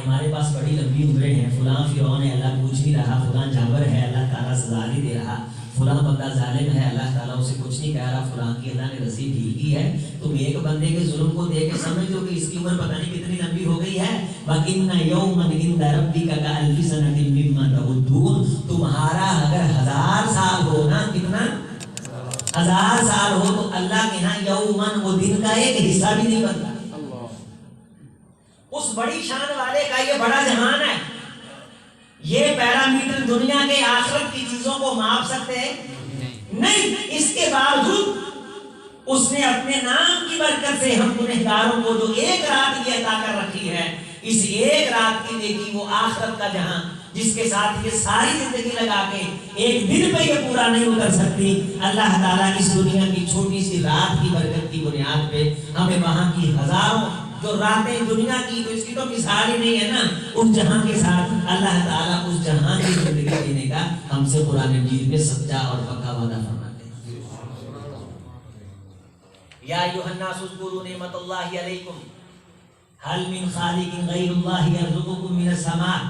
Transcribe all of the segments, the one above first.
ہمارے پاس بڑی لمبی عمریں ہیں، فلاں فرعون ہے اللہ پوچھ نہیں رہا، فلاں جابر ہے اللہ تعالیٰ سزا نہیں دے رہا، فلاں بندہ ظالم ہے اللہ تعالیٰ اسے کچھ نہیں کہہ رہا، فلاں کی اللہ نے رسی ڈھیل کی ہے. تم ایک بندے کے ظلم کو دیکھ کے سمجھ لو کہ اس کی عمر پتہ نہیں کتنی لمبی ہو گئی ہے. وَإِنَّ يَوْمًا عِندَ رَبِّكَ كَأَلْفِ سَنَةٍ مِّمَّا تَعُدُّونَ. تمہارا اگر 1000 سال ہو نا، کتنا 1000 سال ہو تو اللہ کے ہاں یومن وہ دن کا ایک حصہ بھی نہیں بنتا. اس بڑی شان والے کا یہ بڑا جہان ہے. یہ پیرامیٹر دنیا کے آخرت کی چیزوں کو ماپ سکتے ہیں نہیں. اس کے باوجود اس نے اپنے نام کی برکت سے ہم گنہگاروں کو جو ایک رات یہ عطا کر رکھی ہے، اس ایک رات کی نیکی وہ آخرت کا جہاں جس کے ساتھ یہ ساری زندگی لگا کے ایک دن پہ یہ پورا نہیں اتر سکتی. اللہ تعالیٰ اس دنیا کی چھوٹی سی رات کی برکت کی بنیاد پہ ہمیں وہاں کی ہزاروں جو راتیں دنیا کی، تو اس کی تو مثال ہی نہیں ہے نا، اس جہاں کے ساتھ اللہ تعالیٰ اس جہاں کی زندگی جینے کا ہم سے قرآن مجید میں سچا اور پکا وعدہ فرماتے ہیں. یا ایھا الناس اذکروا نعمت اللہ علیکم هل من خالق غیر اللہ یرزقکم من السماء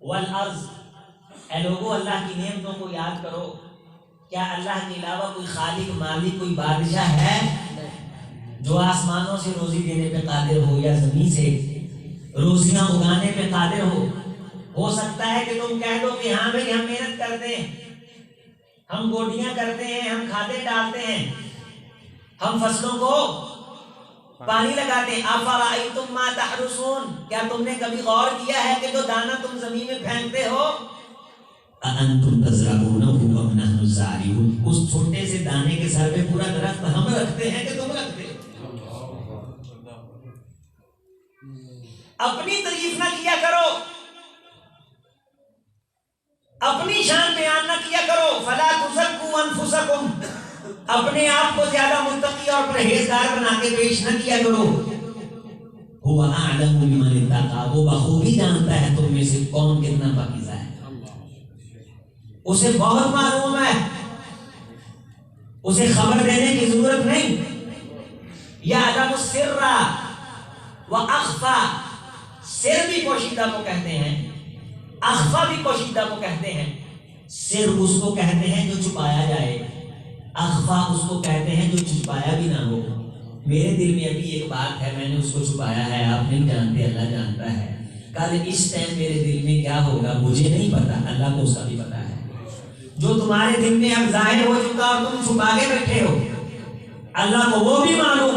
والارض. اے لوگو اللہ کی نعمتوں کو یاد کرو. کیا اللہ کے علاوہ کوئی خالق، مالک، کوئی بادشاہ ہے جو آسمانوں سے روزی دینے پہ قادر ہو یا زمین سے روزیاں اگانے پہ قادر ہو؟ ہو سکتا ہے کہ تم کہہ دو کہ ہاں بھائی ہم محنت کرتے ہیں، ہم گوڈیاں کرتے ہیں، ہم کھادیں ڈالتے ہیں، ہم فصلوں کو پانی لگاتے ہیں. افرأیتم ما تحرثون. کیا تم نے کبھی غور کیا ہے کہ جو دانہ تم زمین میں پھینکتے ہو، اَأَنْتُمْ تَزْرَعُونَهُ أَمْ نَحْنُ الزَّارِعُونَ، اس چھوٹے سے دانے کے سر پہ پورا درخت ہم رکھتے ہیں کہ تم رکھتے ہو؟ اپنی تعریف نہ کیا کرو، اپنی شان بیان نہ کیا کرو. فَلَا تُزَكُّوا أَنفُسَكُمْ. اپنے آپ کو زیادہ متقی اور پرہیزگار بنا کے پیش نہ کیا کرو. هُوَ أَعْلَمُ بِمَنِ اتَّقَىٰ. وہ بخوبی جانتا ہے تم میں سے کون کتنا پاکیزہ ہے، اسے بہت معلوم ہے، اسے خبر دینے کی ضرورت نہیں. یعلم السر وَأَخْفَىٰ. سر بھی پوشیدہ کو کہتے ہیں، اخفا بھی پوشیدہ کو کہتے ہیں. سر اس کو کہتے ہیں جو چھپایا جائے، اخفا اس کو کہتے ہیں جو چھپایا بھی نہ ہو. میرے دل میں ابھی ایک بات ہے، میں نے اس کو چھپایا ہے، آپ نہیں جانتے، اللہ جانتا ہے. کل اس ٹائم میرے دل میں کیا ہوگا مجھے نہیں پتا، اللہ کو اس کا بھی پتا ہے. جو تمہارے دل میں اب ظاہر ہو چکا اور تم چھپا کے بیٹھے ہو، اللہ کو وہ بھی معلوم.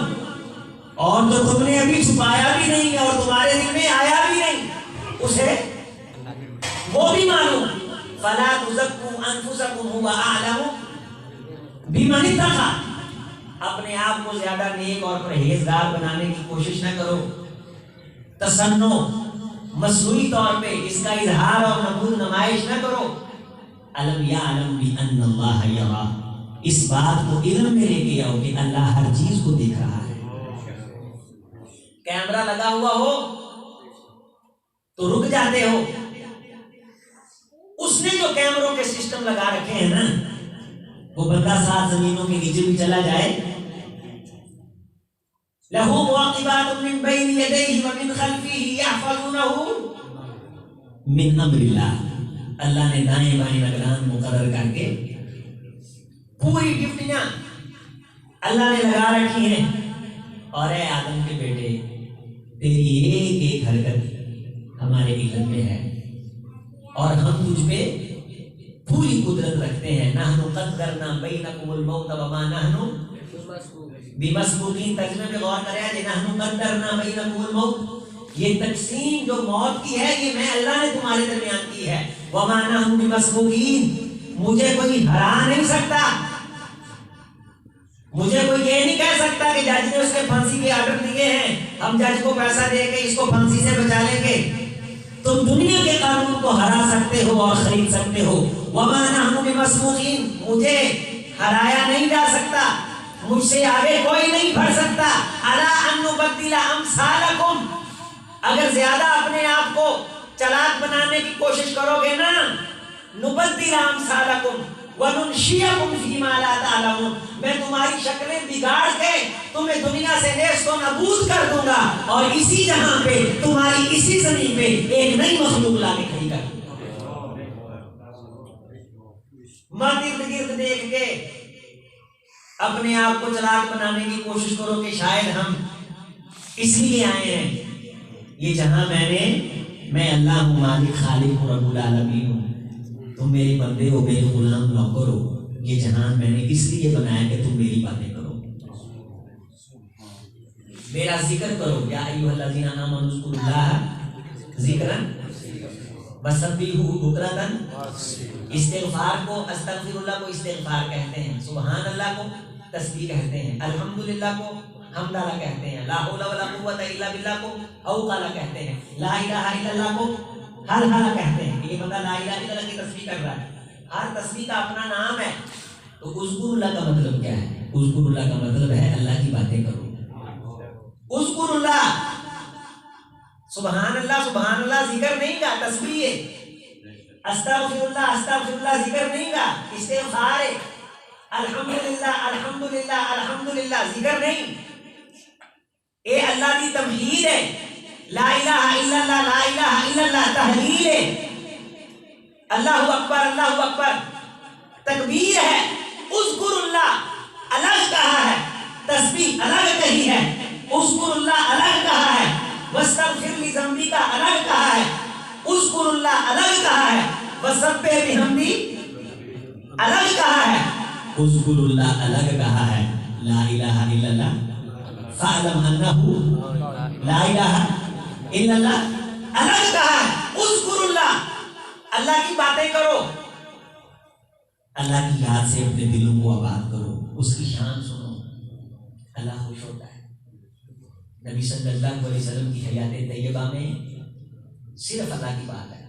اور جو تم نے ابھی چھپایا بھی نہیں اور تمہارے دل میں آیا بھی نہیں، اسے وہ بھی معلوم. فَلَا تُزَكُّوا أَنفُسَكُمْ هُوَ أَعْلَمُ بِمَنِ اتَّقَىٰ. اپنے آپ کو زیادہ نیک اور پرہیزگار بنانے کی کوشش نہ کرو. تصنع، مصنوعی طور پہ اس کا اظہار اور نمائش نہ کرو. أَلَمْ يَعْلَمْ بِأَنَّ اللَّهَ يَرَىٰ. اس بات کو علم میں لے کے آؤ کہ اللہ ہر چیز کو دیکھ رہا ہے. کیمرہ لگا ہوا ہو تو رک جاتے ہو. اس نے جو کیمروں کے سسٹم لگا رکھے ہیں نا، وہ بندہ 7 زمینوں کے نیچے بھی چلا جائے، لَهُ مُعَقِبَاتٌ مِّن بَيْنِ يَدَيْهِ وَمِنْ خَلْفِهِ يَحْفَظُونَهُ مِنْ أَمْرِ اللَّهِ. اللہ نے دائیں بائیں نگران مقرر کر کے پوری ڈیوٹیاں اللہ نے لگا رکھی ہیں. اور اے آدم کے بیٹے، تیری ایک ایک حرکت ہمارے علم میں ہے اور ہم تجھ پہ پوری قدرت رکھتے ہیں. نحن قدرنا بینکم الموت وما نحن بمسبوقین. ترجمے پہ غور کریں جی. نحن قدرنا بینکم الموت، یہ تقسیم جو موت کی ہے یہ میں اللہ نے تمہارے درمیان کی ہے. وما نحن بمسبوقین، مجھے کوئی ہرا نہیں سکتا. مجھے کوئی یہ نہیں کہہ سکتا کہ جج نے اس کے پھانسی کے آرڈر دیے ہیں، ہم جج کو پیسہ دے کے اس کو پھانسی سے بچا لیں گے. تم دنیا کے قانون کو ہرا سکتے ہو اور خرید سکتے ہو. وما نحن بمسبوقین، مجھے ہرایا نہیں جا سکتا، مجھ سے آگے کوئی نہیں بڑھ سکتا. الا ان نبدل امثالکم، اگر زیادہ اپنے آپ کو چلاک بنانے کی کوشش کرو گے نا، نبدل امثالکم وَنُنْشِئَكُمْ فِي مَا لَا تَعْلَمُونَ، میں تمہاری شکلیں بگاڑ کے تمہیں دنیا سے نیست و نابود کر دوں گا اور اسی جہاں پہ تمہاری اسی زمین پہ ایک نئی مخلوق لا کے کھڑی کر. مت ارد گرد دیکھ کے اپنے آپ کو چلاک بنانے کی کوشش کرو کہ شاید ہم اس لیے آئے ہیں. یہ جہاں میں اللہ ہوں، مالک خالق ہوں، رب العالمین ہوں، تم میرے بندے ہو، میرے غلام نوکر ہو. یہ جہان میں نے اس لیے بنایا کہ تم میری باتیں کرو، میرا ذکر کرو. یا ایھا الذین آمنوا اذکروا اللہ ذکرا وسبحوہ بکرۃ. استغفار کو استغفر اللہ کو استغفار کہتے ہیں، سبحان اللہ کو تسبیح کہتے ہیں، الحمدللہ کو حمداللہ کہتے ہیں، لا حول ولا قوت الا باللہ کو اوقالہ کہتے ہیں، لا الہ الا اللہ کو حلحلہ کہتے ہیں. یہ بندہ لا الہ الا اللہ کی تسبیح کر رہا ہے. ہر تسبیح کا اپنا نام ہے. تو اذکر اللہ کا مطلب کیا ہے؟ اذکر اللہ کا مطلب ہے اللہ کی باتیں کرو. اذکر اللہ، سبحان اللہ ذکر نہیں گا، تسبیح ہے. استغفر اللہ ذکر نہیں گا، استغفار ہے. الحمدللہ ذکر نہیں، اے اللہ کی تمجید ہے. لا الہ الا اللہ تحلیل ہے. اللہ اکبر تکبیر ہے. اذکر اللہ الگ کہا ہے، تسبیح الگ کہی ہے. اذکر اللہ الگ کہا ہے، واستغفر لذنبک الگ کہا ہے. اذکر اللہ الگ کہا ہے، وسبح بحمدی الگ کہا ہے. اذکر اللہ الگ کہا ہے، لا الہ الا اللہ فاعلم انہ لا الہ الا اللہ الگ کہا ہے. اذکر اللہ کی باتیں کرو، اللہ کی یاد سے اپنے دلوں کو آباد کرو، اس کی شان سنو. اللہ خوش ہوتا ہے. نبی صلی اللہ علیہ وسلم کی حیات طیبہ میں صرف اللہ کی بات ہے،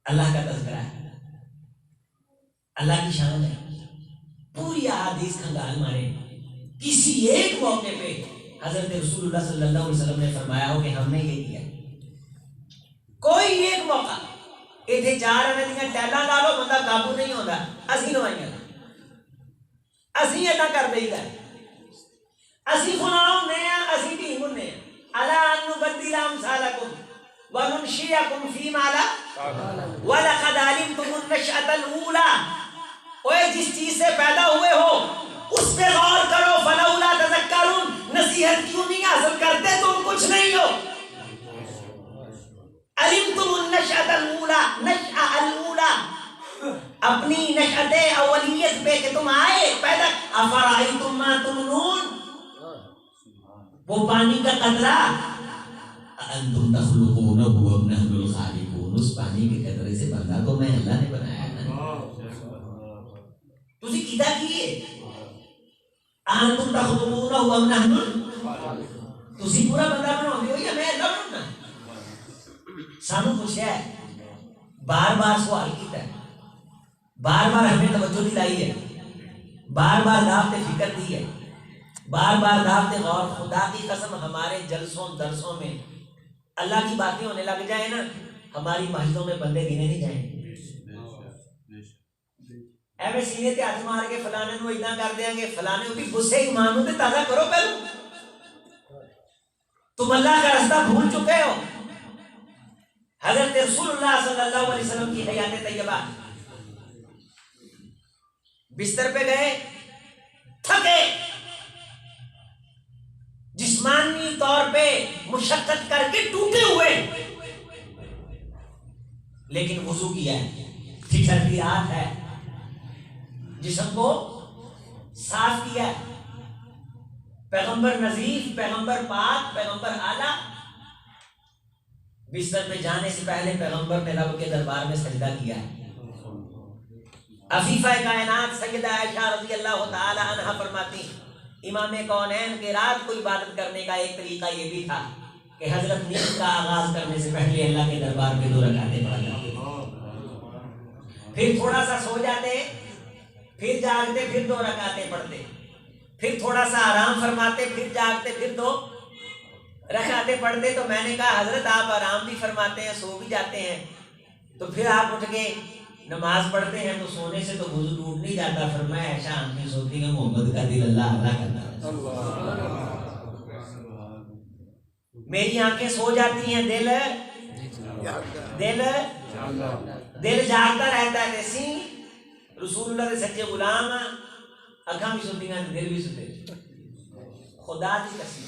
اللہ کا تذکرہ ہے، اللہ کی شان ہے. پوری احادیث کھنگال مارے. کسی ایک موقع پہ حضرت رسول اللہ صلی اللہ علیہ وسلم نے فرمایا ہو کہ ہم نے یہ کیا. کوئی ایک موقع اتنے 4 دیا ٹیلاں لا لو بندہ قابو نہیں ہوتا. اسی نوائیاں اسی ایسا کر دئی گا، اسی خنا ہونے ہیں، اسی بھی ہونے ہیں. الا ان نبدل امثالکم وننشئکم فیما لا ولقد علمتم النشأۃ الاولی. اوے جس چیز سے پیدا ہوئے ہو اس پہ غور کرو. فلولا تذکرون، نصیحت کیوں نہیں حاصل کرتے؟ تم کچھ نہیں ہو. علمتم النشأۃ الاولی، نشأ الاولی، اپنی نشأت اولیت پہ کہ تم آئے پیدا. افرأیتم ما تمنون، وہ پانی کا قطرہ، انتم تخلقونہ ام نحن الخالقون، اس پانی کے قطرے سے بندہ کو میں اللہ نے بنایا نا. تسی کیتا کیے انتم تخلقونہ ام نحن، تسی پورا بندہ بناؤ یا میں اللہ بننا. سانو پوچھا ہے، بار بار سوال کیتا ہے، بار بار ہمیں توجہ دلائی ہے، بار بار دعوت فکر دی ہے، بار بار دعوت غور. خدا کی قسم ہمارے جلسوں درسوں میں اللہ کی باتیں ہونے لگ جائیں نا، ہماری مسجدوں میں بندے گنے نہیں جائیں. ایویں سینے تے ہاتھ مار کے فلانے نو اتنا کر دیں گے، فلانے کو بھی غصے ایمان نو تے تازہ کرو. پہلو تم اللہ کا راستہ بھول چکے ہو. حضرت رسول اللہ صلی اللہ علیہ وسلم کی حیات طیبہ، بستر پہ گئے، تھکے، جسمانی طور پہ مشقت کر کے ٹوٹے ہوئے، لیکن وضو کیا ہے، ٹھٹھرتی رات ہے، جسم کو صاف کیا ہے. پیغمبر نظیف، پیغمبر پاک، پیغمبر اعلیٰ، بستر پہ جانے سے پہلے پیغمبر نے رب کے دربار میں سجدہ کیا ہے. عفیفہ کائنات سیدہ عائشہ رضی اللہ تعالی عنہا فرماتی امام کونین کے رات کو عبادت کرنے کا ایک طریقہ یہ بھی تھا کہ حضرت نیند کا آغاز کرنے سے پہلے اللہ کے دربار میں 2 رکعتیں پڑھ لیتے، پھر تھوڑا سا سو جاتے، پھر جاگتے، پھر 2 رکعتیں پڑھتے، پھر تھوڑا سا آرام فرماتے، پھر جاگتے، پھر 2 رکعتیں پڑھتے. تو میں نے کہا حضرت آپ آرام بھی فرماتے ہیں، سو بھی جاتے ہیں، تو پھر آپ اٹھ کے نماز پڑھتے ہیں تو سونے سے تو وضو ٹوٹ نہیں جاتا. فرمایا ایسا آنکھیں سوتی ہیں، محمد کا دل اللہ اعلیٰ کرتا ہے. میری آنکھیں سو جاتی ہیں، دل جاگتا رہتا ہے۔ سی رسول اللہ دے سچے غلام، اکھاں بھی سنتیاں دل بھی ستے، خدا دی قسم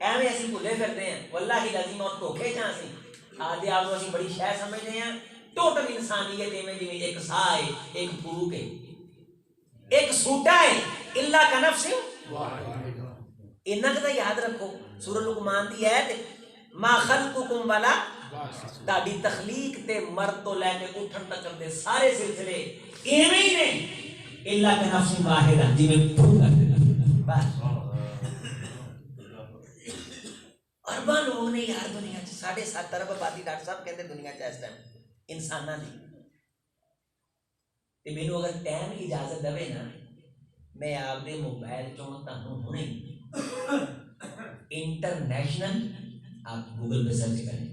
ایویں اسی بھولے پھرتے ہیں، واللہ العظیم اور دھوکھے چاں سی آدھے آپ کو اسی بڑی شے سمجھتے ہیں۔ ٹوٹل انسانیت میں جی ایک سا ہے، ایک پھوک ہے، ایک سوٹا ہے، اللہ کا نفس انہاں کا یاد رکھو۔ سورہ لقمان دی ہے ما خلقکم ولا، تہاڈی تخلیق تے مرد تو لے کے اٹھن تک دے سارے سلسلے ایویں ہی نے، اللہ کا نفس واحد جی میں پھوک کر دینا بس۔ ارباں لوگ نے یار دنیا چ 7.5 ارب آبادی، ڈاکٹر صاحب کہتے دنیا چ اس ٹائم انساناں دی، تے مینوں اگر ٹائم کی اجازت دے نا، میں آپ دے موبائل چوں تانوں ہنے انٹرنیشنل، آپ گوگل پہ سرچ کریں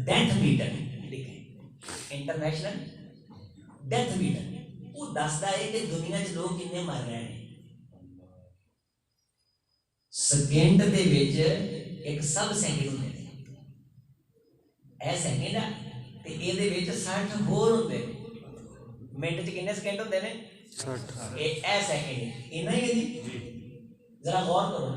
ڈیتھ میٹر لکھیں، انٹرنیشنل ڈیتھ میٹر، وہ دستا ہے کہ دنیا چ لوگ کتنے مر رہے ہیں۔ سیکنڈ دے وچ ایک سب سیکنڈ ہوندے نے، اے سیکنڈ ہے تے اے دے وچ 60 ہور ہوندے نے، منٹ چ کتنے سیکنڈ ہوندے نے 60، اے سیکنڈ اینا ہی ہے جی۔ ذرا غور کرو،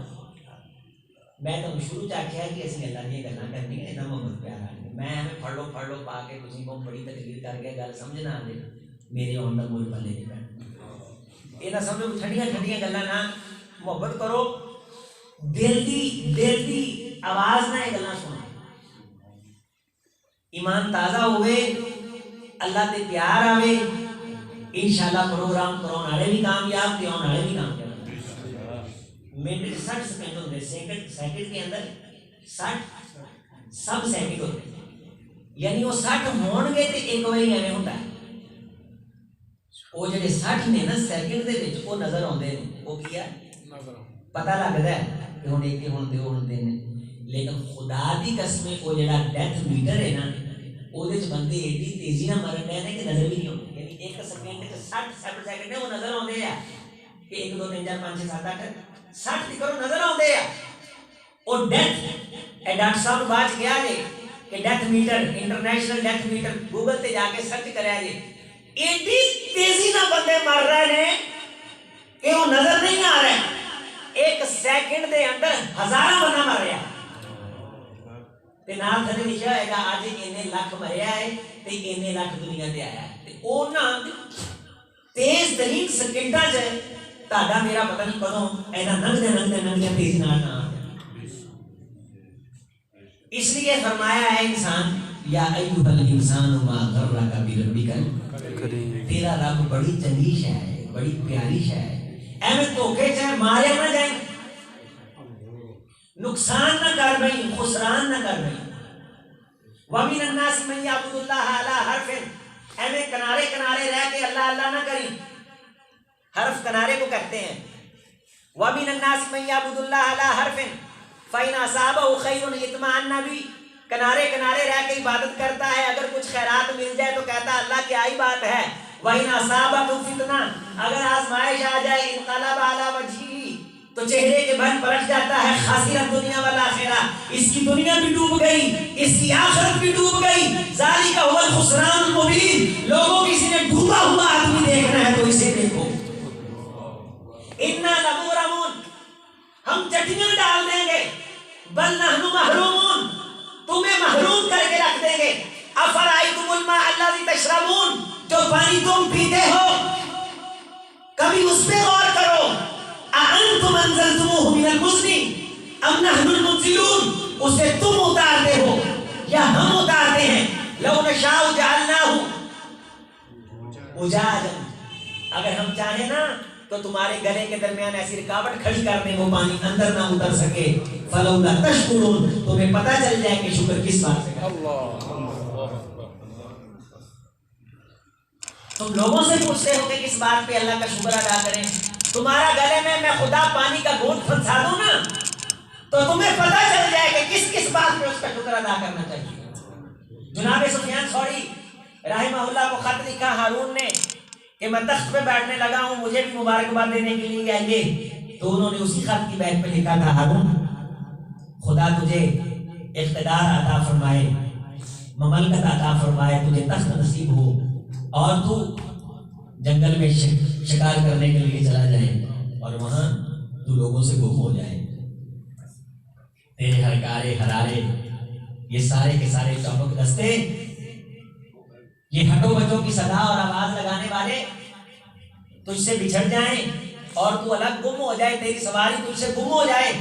میں تو شروع چ آکھیا کہ اسی اللہ دی گلاں کرنی ہے، انہاں محبت پیار آ، میں پڑھ لو پا کے تسی کو بڑی تقریر کر کے گل سمجھنا آ جائے، میرے آن دا مول پلے نہیں پہ، یہ نہ سمجھو ٹھنڈیاں ٹھنڈیاں گلاں نہ، محبت کرو، دل دی آواز نہ یہ گلاں سنو، ایمان تازہ ہوئے، اللہ تے پیار آوے، انشاءاللہ پروگرام کراؤن والے بھی کامیاب تے آن والے بھی کامیاب۔ منٹ 60 سیکنڈ ہوتے، سیکنڈ کے اندر 60 سب سیکنڈ ہوتے، یعنی وہ 60 ہون گے تے ایک واری ایویں ہوندا ہے، وہ جڑے 60 نے نا سیکنڈ دے وچ وہ نظر آندے نے، وہ کیا پتہ لگدا ہے کہ ہن ایک ہن دو ہن تین، لیکن خدا دی قسم وہ جڑا ڈیتھ میٹر ہے نا، وہ دے وچ بندے ایڈی تیزی نال مرن دے نے کہ نظر بھی نہیں آندے، یعنی ایک سیکنڈ وچ 60 سیکنڈ نے وہ نظر آندے ہیں کہ 1 2 3 4 5 6 7 8 60 دی کرو نظر آندے ہیں۔ اور ڈیتھ اے ڈاکٹر صاحب باج گیا جی کہ death meter, international death meter, Google تے جا کے سرچ کریا جی، ایڈی تیزی نال بندے مر رہے ہیں کہ وہ نظر نہیں آ رہے، ایک سیکنڈ دے اندر 1000 بندہ مر رہا تے نال تھلے لکھیا ہوئے گا اج اینے لاکھ مریا ہے تے اینے لاکھ دنیا تے آیا ہے، تے او نا تیز ترین سیکنڈاں چ تہاڈا میرا پتہ نہیں کدوں اینا ننگدے تیزی نال نہ، اس لیے فرمایا ہے انسان یا ایھا الانسان ما غرک بربک الکریم، تیرا رب بڑی چنگی شے ہے، بڑی پیاری شے ہے، ایویں دھوکے چ مارے نہ جائیں، نقصان نہ کر بھئی، خسران نہ کر بھئی۔ وَمِنَ النَّاسِ مَن يَعْبُدُ اللَّهَ عَلَىٰ حَرْفٍ، ایویں کنارے کنارے رہ کے اللہ اللہ نہ کریں، حرف کنارے کو کہتے ہیں۔ وَمِنَ النَّاسِ مَن يَعْبُدُ اللَّهَ عَلَىٰ حَرْفٍ فَإِنْ أَصَابَهُ خَيْرٌ اطْمَأَنَّ بِهِ، کنارے کنارے رہ کے عبادت کرتا ہے، اگر کچھ خیرات مل جائے تو کہتا ہے اللہ کیا ہی بات ہے۔ وَإِنْ أَصَابَتْهُ فِتْنَةٌ، اگر آزمائش آ جائے انقلب عَلَىٰ وَجْهِهِ، تو چہرے کے بھر پلٹ جاتا ہے، خاسرۃ دنیا والآخرہ، اس کی دنیا بھی ڈوب گئی، اس کی آخرت بھی ڈوب گئی، ذالک هو الخسران المبین۔ لوگوں کسی نے ڈوبا ہوا آدمی دیکھنا ہے تو اسے دیکھو، انا لمغرمون، ہم چٹیاں ڈال دیں گے، بل نحن محرومون، تمہیں محروم کر کے رکھ دیں گے۔ افرأیتم الماء الذی تشربون، جو پانی تم پیتے ہو کبھی اس پہ غور کرو، اانتم انزلتموہ من المزن ام نحن المنزلون، اسے تم اتارتے ہو یا ہم اتارتے ہیں۔ لو نشاء جعلناہ اجاجا، اگر ہم چاہیں نا تو تمہارے گلے کے درمیان ایسی رکاوٹ کھڑی کر دیں وہ پانی اندر نہ اتر سکے۔ فلولا تشکرون، تمہیں پتہ چل جائے کہ شکر کس بات سے کریں۔ تم لوگوں سے پوچھتے ہو کہ کس بات پہ اللہ کا شکر ادا کریں، تمہارا گلے میں خدا پانی کا گھونٹ پھنسا دوں نا تو تمہیں پتہ چل جائے کہ کس کس بات پہ اس کا شکر ادا کرنا چاہیے۔ جناب سفیان ثوری رحمہ اللہ کو خط لکھا ہارون نے کہ میں تخت پہ بیٹھنے لگا ہوں، مجھے بھی مبارکباد دینے کے لیے آئیے، تو انہوں نے اسی خط کی بیک پہ لکھا تھا ہارون خدا تجھے اقتدار عطا فرمائے، مملکت عطا فرمائے، تجھے تخت نصیب ہو اور تو جنگل میں شکار کرنے کے لیے چلا جائے اور وہاں تو لوگوں سے گم ہو جائے، تیرے ہرکارے ہرارے یہ سارے کے سارے چوبک دستے، یہ ہٹو بچوں کی صدا اور آواز لگانے والے تجھ سے بچھڑ جائیں اور تو الگ گم ہو جائے، تیری سواری تجھ سے گم ہو جائے،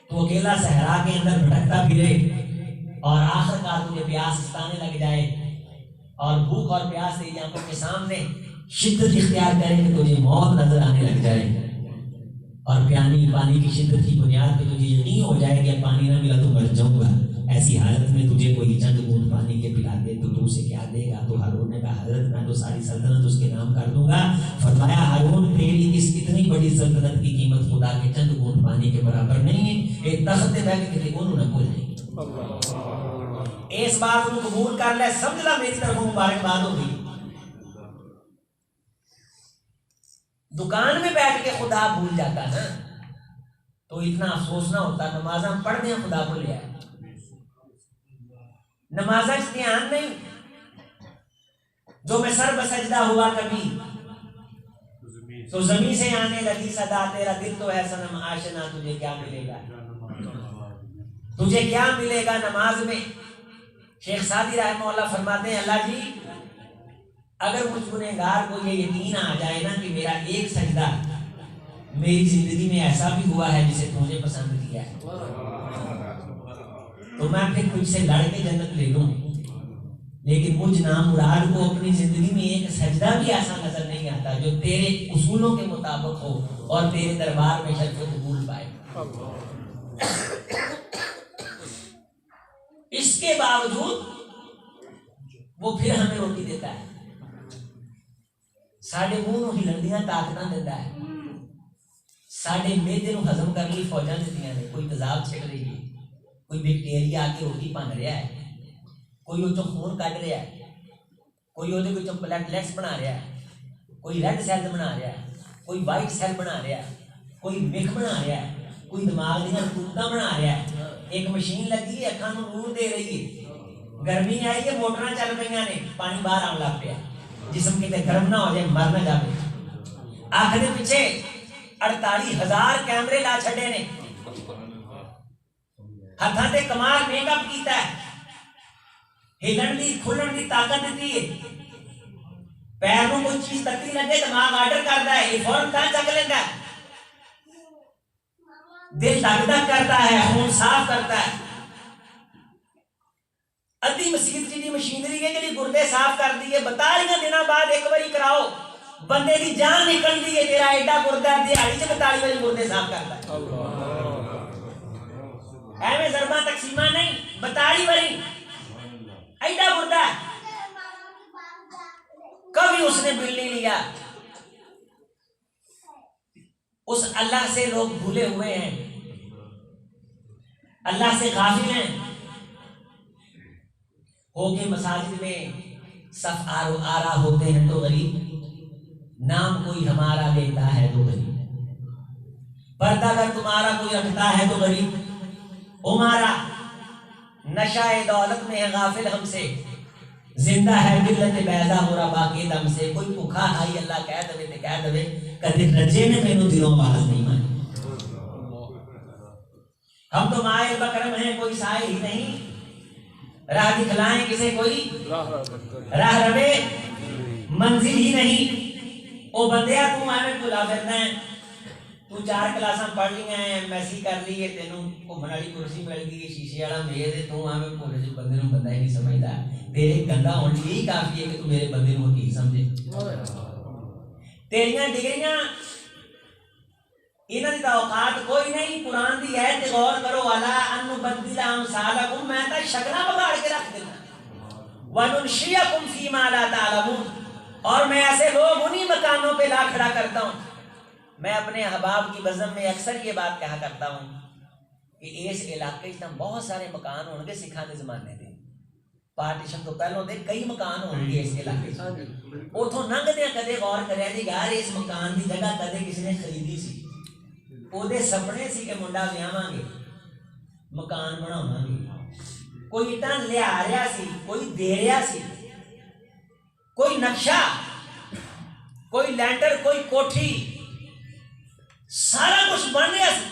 تو اکیلا صحرا کے اندر بھٹکتا پھرے اور آخر کار تجھے پیاس ستانے لگ جائے اور بھوک اور پیاس تیری آنکھوں کے سامنے شدت اختیار کرے کہ تجھے موت نظر آنے لگ جائے اور پانی کی شدت کی بنیاد پہ تجھے یقین ہو جائے کہ پانی نہ ملا تو مر جاؤں گا، ایسی حالت میں تجھے کوئی چند بوند پانی کے پلا دے تو اسے کیا دے گا؟ تو ہارون نے کہا حضرت میں تو ساری سلطنت اس کے نام کر دوں گا۔ فرمایا ہارون تیری اس اتنی بڑی سلطنت کی قیمت خدا کے چند بوند پانی کے برابر نہیں ہے، ایک تخت پہ بیٹھ کے کون نہ بھول جائے۔ اس بات کو قبول کر لے، سمجھ لا میری طرف مبارکباد ہوگی۔ دکان میں بیٹھ کے خدا بھول جاتا نا تو اتنا افسوس نہ ہوتا، نمازاں پڑھ دیں خدا کو لے آئے، نمازاں دھیان نہیں، جو میں سر بسجدہ ہوا کبھی تو زمین سے آنے لگی صدا، تیرا دل تو ہے صنم آشنا، تجھے کیا ملے گا، تجھے کیا ملے گا نماز میں۔ شیخ سعدی رحمہ اللہ فرماتے ہیں اللہ جی اگر مجھ گنہگار کو یہ یقین آ جائے نا کہ میرا ایک سجدہ میری زندگی میں ایسا بھی ہوا ہے جسے تم نے پسند کیا ہے تو میں پھر تجھ سے لڑ کے جنت لے لوں، لیکن مجھ نامراد کو اپنی زندگی میں ایک سجدہ بھی ایسا نظر نہیں آتا جو تیرے اصولوں کے مطابق ہو اور تیرے دربار میں شرف قبول پائے۔ اس کے باوجود وہ پھر ہمیں روٹی دیتا ہے، ساڑھے منہ ہی لڑیاں طاقتاں دیتا ہے، ساڑھے میدے نو ہضم کر لی فوجاں دیتیاں نے، کوئی تیزاب چھک رہی ہے، کوئی بیکٹیریا آ کے روٹی بن رہا ہے، کوئی وہ خون کٹ رہا ہے، کوئی وہ پلیٹلیٹس بنا رہا ہے، کوئی ریڈ سیل بنا رہا ہے، کوئی وائٹ سیل بنا رہا ہے، کوئی مکھ بنا رہا ہے، کوئی دماغ دیا رکوتاں بنا رہا ہے، ایک مشین لگی ہے اکھاں نوں نور دے رہی ہے، گرمی آئی ہے موٹراں چل پئی نے پانی باہر آن لگ پیا، جسم کتے گرم نہ ہو جائے مر نہ جائے۔ آنکھ دے پیچھے 48,000 کیمرے لا چھڑے نے، ہاتھاں تے کمال میک اپ کیتا ہے، ہلن دی کھلن دی طاقت دیتی ہے، پیر نوں کوئی چیز تکتی لگے دماغ آرڈر کرتا ہے، یہ فوراً کہاں چک لیتا ہے، دل دھک دھک کرتا ہے، خون صاف کرتا ہے۔ ادھی مسیت جی مشینری ہے جی گردے صاف کر دی ہے، 42 دنوں بعد ایک باری کراؤ بندے دی جان نکل دی ہے، تیرا ایڈا گردہ دیہاڑی سے 42 باری گردے صاف کرتا ہے، ایویں ضربہ تقسیمہ نہیں، 42 باری ایڈا گردہ ہے۔ کبھی اس نے بل نہیں لیا۔ اس اللہ سے لوگ بھولے ہوئے ہیں، اللہ سے غافل ہیں، ہو کے مساجد میں صف آرا ہوتے ہیں تو غریب، نام کوئی ہمارا لیتا ہے تو غریب، پردہ اگر تمہارا کوئی رکھتا ہے تو غریب، ہمارا نشہ دولت میں ہے غافل ہم سے، زندہ ہے ملت بیضا ہو ربا کے دم سے، کوئی بھوکا ہائی اللہ کہہ دے تے کہہ دے کدے رجے نے مینوں دلوں باز نہیں مانی، ہم تو مائل بکرم ہیں کوئی سائے ہی نہیں، راہ دکھلائیں کسے کوئی راہ ربے منزل ہی نہیں، او بندیا تو ہمیں بلا پھرنا ہے، تو 4 کلاساں پڑھ لی ہیں، ایم ایس سی کر لی ہے، تینوں گھومن والی کرسی مل گئی، شیشے والا میز ہے، تو ہمیں بھولے سے بندے نوں بندہ ہی نہیں سمجھدا، تیرے گندا ہونے یہی کافی ہے کہ تو میرے بندے نوں حقیق سمجھے۔ تیریاں ڈگریاں انہاں دی اوقات کوئی نہیں، قرآن دی ہے تے غور کرو، والا ان نبدل امثالکم، میں تا شکلاں بگاڑ کے رکھ دینا، وننشئکم فیما لا تعلمون، اور میں ایسے لوگ انہی مکانوں پہ لا کھڑا کرتا ہوں۔ میں اپنے احباب کی بزم میں اکثر یہ بات کہا کرتا ہوں کہ اس علاقے میں بہت سارے مکان ہوں گے سکھاں دے زمانے دے، پارٹیشن تو پہلوں دے کئی مکان ہوں گے اس علاقے اتوں لنگدے کدے غور کریا جی یار اس مکان دی جگہ کدے کسی نے خریدی سی، وہ دے سپنے سی کہ منڈا ویاواں گے، مکان بناونا بھی، کوئی اٹاں لیا رہا سی، کوئی دے رہا سی، کوئی نقشہ، کوئی لینڈر، کوئی کوٹھی، سارا کچھ بن رہا سی،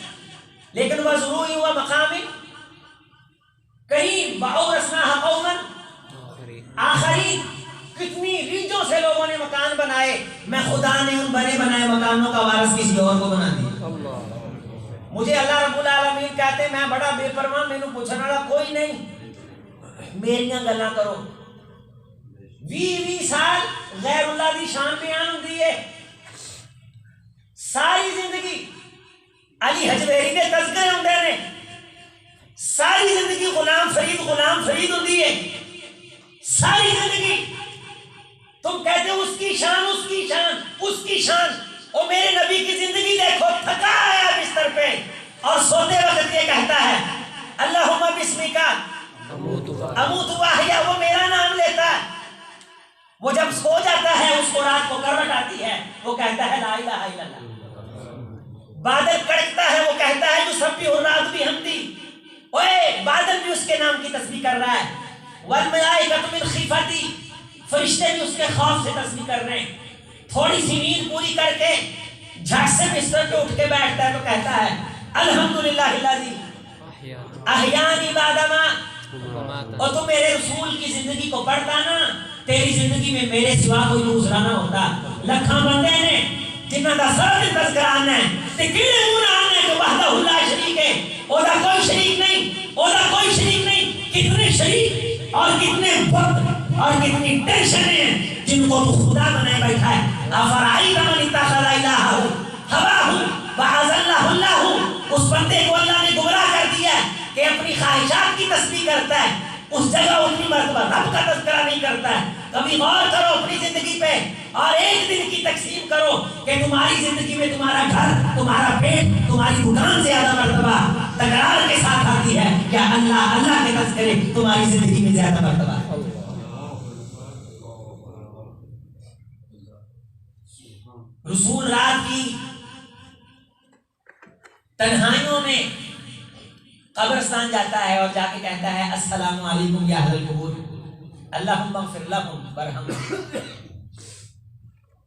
لیکن وَزُرُوعٍ وَمَقَامٍ کہیں وَأَوْرَثْنَاهَا قَوْمًا آخرین، کتنی ریجوں سے لوگوں نے مکان بنائے، میں خدا نے ان بنے بنائے مکانوں کا وارث کسی اور کو بنا دیا۔ مجھے اللہ رب العالمین کہتے ہیں میں بڑا بے پرواہ، مینوں پوچھنے والا کوئی نہیں، میریاں گلاں کرو۔ 20 سال غیر اللہ دی شان بیان ہوندی ہے، ساری زندگی علی حجویری دے تذکرے ہوندے نے، ساری زندگی غلام فرید ہوندی ہے، ساری زندگی تم کہتے ہو اس کی شان، اس کی شان، اس کی شان۔ اور میرے نبی کی زندگی دیکھو، تھکا آیا بستر پہ اور سوتے وقت یہ کہتا ہے اللہم بسمک اموت واحیا، وہ میرا نام لیتا ہے۔ وہ جب سو جاتا ہے اس کو رات کو کروٹ آتی ہے، وہ کہتا ہے لا الہ الا اللہ۔ بادل کڑکتا ہے، وہ کہتا ہے یسبح الرعد بحمدہ، اوے بادل بھی اس کے نام کی تسبیح کر رہا ہے۔ والملائکۃ من خیفتہ، فرشتے بھی اس کے خوف سے تسبیح کر رہے ہیں۔ تھوڑی سی نیند پوری کر کے جھٹ سے بستر پہ اٹھ کے بیٹھتا ہے تو کہتا ہے الحمدللہ الذی احیانی بعد ما، اور تو میرے رسول کی زندگی کو پڑھتا نا، تیری زندگی میں میرے سوا کوئی دوسرا نہ ہوتا۔ لکھاں بندے نے جنہاں دا سر تذکرہ آنا ہے تے کنے منہ آنا ہے کہ وحدہ لا شریک ہے، او دا کوئی شریک نہیں، او دا کوئی شریک نہیں۔ کتنے شریک اور کتنے وقت اور کتنی ٹینشنیں ہیں جن کو تو خدا بنائے بیٹھا ہے۔ افرائیت من اتخذ الہہ ہواہ وأضلہ اللہ، اس بندے کو اللہ نے گمراہ کر دیا کہ اپنی خواہشات کی تسبیح کرتا ہے، اس جگہ اتنی مرتبہ رب کا تذکرہ نہیں کرتا ہے۔ کبھی غور کرو اپنی زندگی پہ اور ایک دن کی تقسیم کرو کہ تمہاری زندگی میں تمہارا گھر، تمہارا پیٹ، تمہاری دکان زیادہ مرتبہ تکرار کے ساتھ آتی ہے کیا اللہ اللہ کے تذکرے تمہاری زندگی میں زیادہ مرتبہ؟ رسول رات کی تنہائیوں میں قبرستان جاتا ہے اور جا کے کہتا ہے السلام علیکم یا اہل القبور، اللہم اغفر لہم وارحمہم۔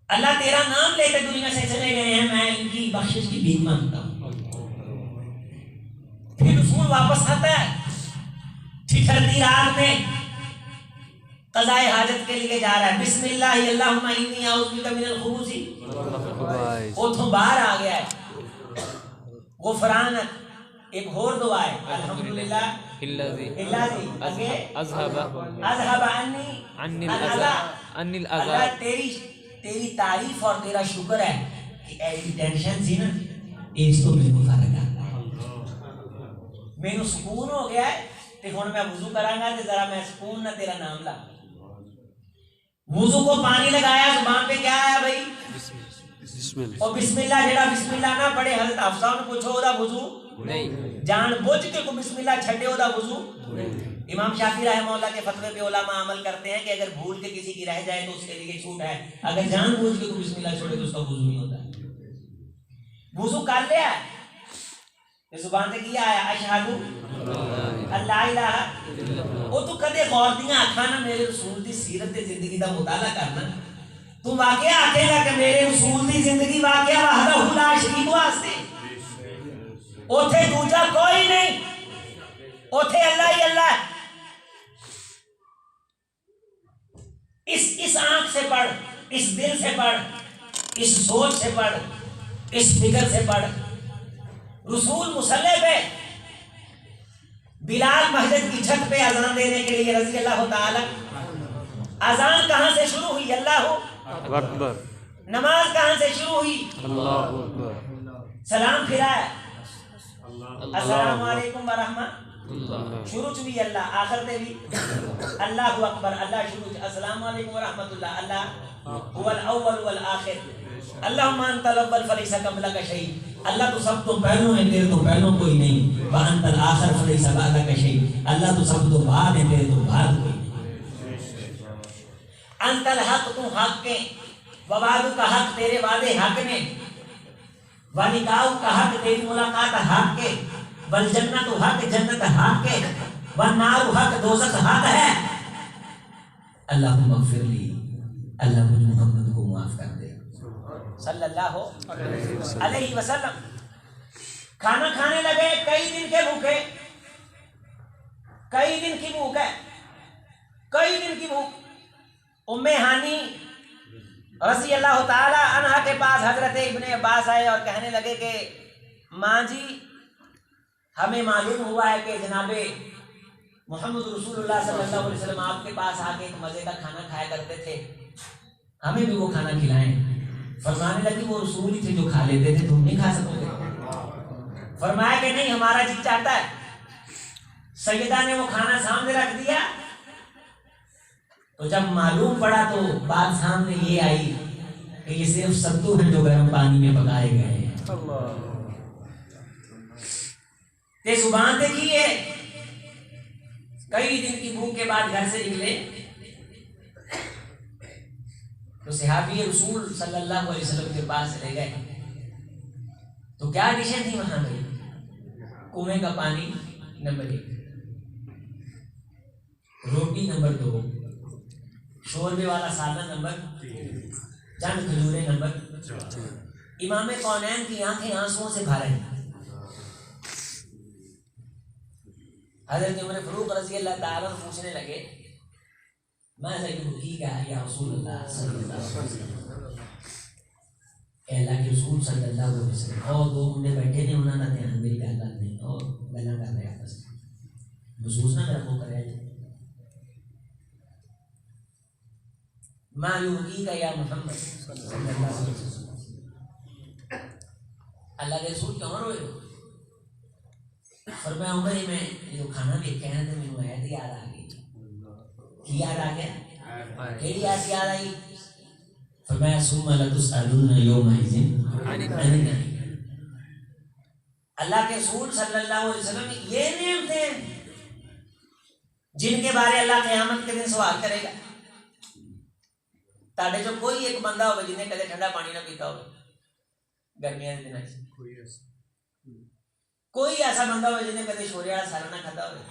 اللہ تیرا نام لیتے دنیا سے چلے گئے ہیں، میں ان کی بخشش کی بھیک مانگتا ہوں۔ پھر رسول واپس آتا ہے، ٹھٹھرتی رات میں قضائے حاجت کے لیے جا رہا ہے، بسم اللہ اللہم انی اعوذ بک من الخبث، اتھوں باہر آ گیا ہے غفران۔ ایک اور دعا ہے الحمدللہ الذی اذھب عنی الاذى، اللہ تیری تعریف اور تیرا شکر ہے کہ ایسی ٹینشن سی نا اس کو میں فرق کرتا ہے، میں سکون ہو گیا ہے تے ہن میں وضو کراں گا تے ذرا میں سکون نہ تیرا نام لا۔ وضو کو پانی لگایا، زبان پہ کیا آیا بھائی؟ اور بسم اللہ، جڑا بسم اللہ نہ پڑھے حضرت حفصہ نے پوچھو او دا وضو نہیں، جان بوجھ کے کو بسم اللہ چھڈے او دا وضو نہیں۔ امام شافعی رحمہ اللہ کے فتوے پہ علماء عمل کرتے ہیں کہ اگر بھول کے کسی کی رہ جائے تو اس کے لیے چھوٹ ہے، اگر جان بوجھ کے کو بسم اللہ چھوڑے تو اس کا وضو نہیں ہوتا ہے۔ وضو کر لیا ہے، زبان سے کیا آیا اشہد اللہ الہ، او تو کدے غور دیاں آکھاں نا میرے رسول دی سیرت تے زندگی دا مطالعہ کرنا، تو واقعہ آکھے گا کہ میرے رسول دی زندگی واقعہ وحدہ لا شریک واسطے، اوتھے دوجا کوئی نہیں، اوتھے اللہ ہی اللہ ہے۔ اس آنکھ سے پڑھ، اس دل سے پڑھ، اس سوچ سے پڑھ، اس فکر سے پڑھ۔ رسول مصلی پہ، بلال مسجد کی چھت پہ اذان دینے کے لیے رضی اللہ تعالی، اذان کہاں سے شروع ہوئی؟ اللہ اکبر۔ نماز کہاں سے شروع ہوئی؟ اللہ اکبر۔ سلام پھرایا السلام علیکم ورحمۃ، شروع چ بھی اللہ، آخر تے بھی اللہ اکبر، اللہ شروع چ السلام علیکم ورحمۃ اللہ، اللہ هو الاول والآخر، اللہم انت الاول فلیس قبلک شیء، اللہ تو سب تو پہلو ہے تیرے تو پہلو کوئی نہیں، وانت الآخر فلیس بعدک شیء، اللہ تو سب تو بعد ہے تیرے تو بعد کوئی نہیں۔ انت الحق، تو حق کے، ووعدک حق، تیرے وعدے حق نے، ولقاؤک حق، تیری ملاقات حق کے، والجنت حق، جنت حق ہے، والنار حق، دوزخ حق ہے. اللہم اغفر لی، اللہ مجھ محمد کو معاف کر دے صلی اللہ علیہ وسلم. کھانا کھانے لگے، کئی دن کے بھوکے، کئی دن کی بھوک ہے، کئی دن کی بھوک. ام ہانی رضی اللہ تعالی عنہا کے پاس حضرت ابن عباس آئے اور کہنے لگے کہ ماں جی ہمیں معلوم ہوا ہے کہ جناب محمد رسول اللہ صلی اللہ علیہ وسلم آپ کے پاس آ کے ایک مزے کا کھانا کھایا کرتے تھے، ہمیں بھی وہ کھانا کھلائیں. فرمانے لگی وہ رسول ہی تھے جو کھا لیتے تھے، تم نہیں کھا سکو گے؟ فرمایا کہ نہیں، ہمارا جی چاہتا ہے. سیدہ نے وہ کھانا سامنے رکھ دیا، تو جب معلوم پڑا تو بات سامنے یہ آئی کہ یہ صرف ستو ہیں جو گرم پانی میں پکائے گئے ہیں. تے زبان دیکھیے، کئی دن کی بھوک کے بعد گھر سے نکلے تو صحابی رسول صلی اللہ علیہ وسلم کے پاس چلے گئے. تو کیا ڈشیں تھیں وہاں پہ؟ کنویں کا پانی نمبر 1، روٹی نمبر 2، شوربے والا سالن نمبر 3، چند کھجوریں نمبر 4. امام کونین کی آنکھیں آنسوؤں سے بھر ہیں. حضرت عمر فاروق رضی اللہ تعالیٰ پوچھنے لگے ماذا یبکیکا یا رسول اللہ صلی اللہ علیہ وسلم، کہ اللہ کے رسول صلی اللہ علیہ وسلم. اور دو بندے بیٹھے نے، انہوں نے دھیان میری گل نہیں اور گلا کر رہے آپس میں، محسوس نہ میرا کو کرے ما یبکیکا یا محمد صلی اللہ علیہ وسلم، اللہ کے رسول کیوں روئے ہو؟ فرمایا عمر میں جو کھانا دیکھا ہے تو مجھے آیت یاد آ گئی. کی یاد آ گیا؟ کیڑی آیت یاد آئی؟ فرمایا ثم لتسألن یومئذ عن النعیم. اللہ کے رسول صلی اللہ علیہ وسلم یہ نعمتیں ہیں جن کے بارے اللہ قیامت کے دن سوال کرے گا. تاڑے جو کوئی ایک بندہ ہوگا جنہیں کدے ٹھنڈا پانی نہ پیتا ہوگا گرمیاں کے دن، کوئی ایسا بندہ ہوگا جنہیں کدے شورے والا سالن نہ کھاتا ہوگا،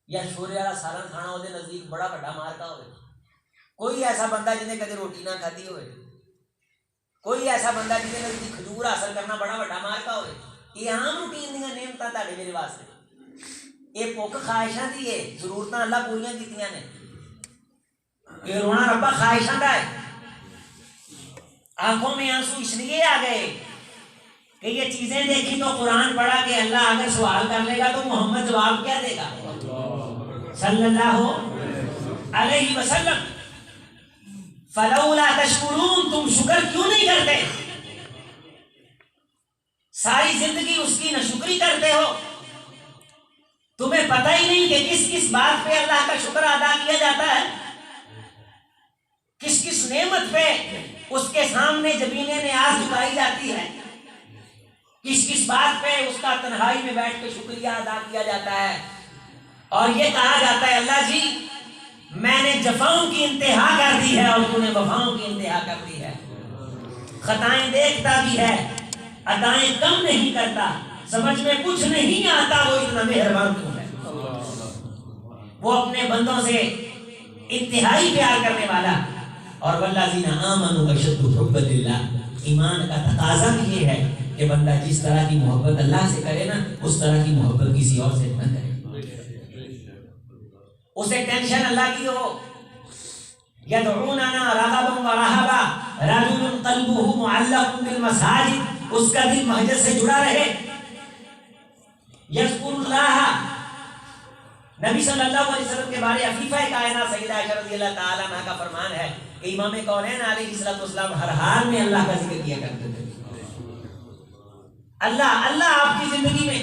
یا شورے والا سالن کھانا وہ نزدیک بڑا بڑا مارتا ہوگا. کوئی ایسا بندہ جنہیں کدے روٹی نہ کھاتی ہوئے، کوئی ایسا بندہ جنہیں نزدیک کھجور حاصل کرنا بڑا بڑا مارتا ہوئے. یہ عام روٹین دیا نعمتاں تاڑے میرے واسطے. یہ بھوک خواہشاں دی ہے، ضرورتاں اللہ پوریاں کیتیاں نے. یہ رونا ربا خواہشاں دا ہے. آنکھوں میں آنسو اس لیے آ گئے کہ یہ چیزیں دیکھی تو قرآن پڑھا کہ اللہ اگر سوال کر لے گا تو محمد جواب کیا دے گا صلی اللہ علیہ وسلم. فلولا تشکرون، تم شکر کیوں نہیں کرتے؟ ساری زندگی اس کی ناشکری کرتے ہو. تمہیں پتہ ہی نہیں کہ کس کس بات پہ اللہ کا شکر ادا کیا جاتا ہے، کس کس نعمت پہ اس کے سامنے جبین نیاز جھکائی جاتی ہے، کس کس بات پہ اس کا تنہائی میں بیٹھ کے شکریہ ادا کیا جاتا ہے. اور یہ کہا جاتا ہے اللہ جی میں نے جفاؤں کی انتہا کر دی ہے اور تو نے وفاؤں کی انتہا کر دی ہے. خطائیں دیکھتا بھی ہے، ادائیں کم نہیں کرتا، سمجھ میں کچھ نہیں آتا وہ اتنا مہربان کیوں ہے. وہ اپنے بندوں سے انتہائی پیار کرنے والا. اور والذین آمنوا اشد حبا للہ، ایمان کا تقاضا بھی یہ ہے کہ بندہ جس طرح کی محبت اللہ سے کرے نا اس طرح کی محبت کسی اور سے نہ کرے. اسے ٹینشن اللہ کی ہو. یدعوننا رغبا ورہبا، رجل قلبہ معلق بالمساجد، اس کا دل مسجد سے جڑا رہے. یذکر اللہ، نبی صلی اللہ علیہ وسلم کے بارے عفیفہ کائنات سیدہ عائشہ رضی اللہ تعالیٰ عنہا کا فرمان ہے کہ امام کونین علیہ السلام ہر حال میں اللہ کا ذکر کیا کرتے تھے. اللہ اللہ آپ کی زندگی میں.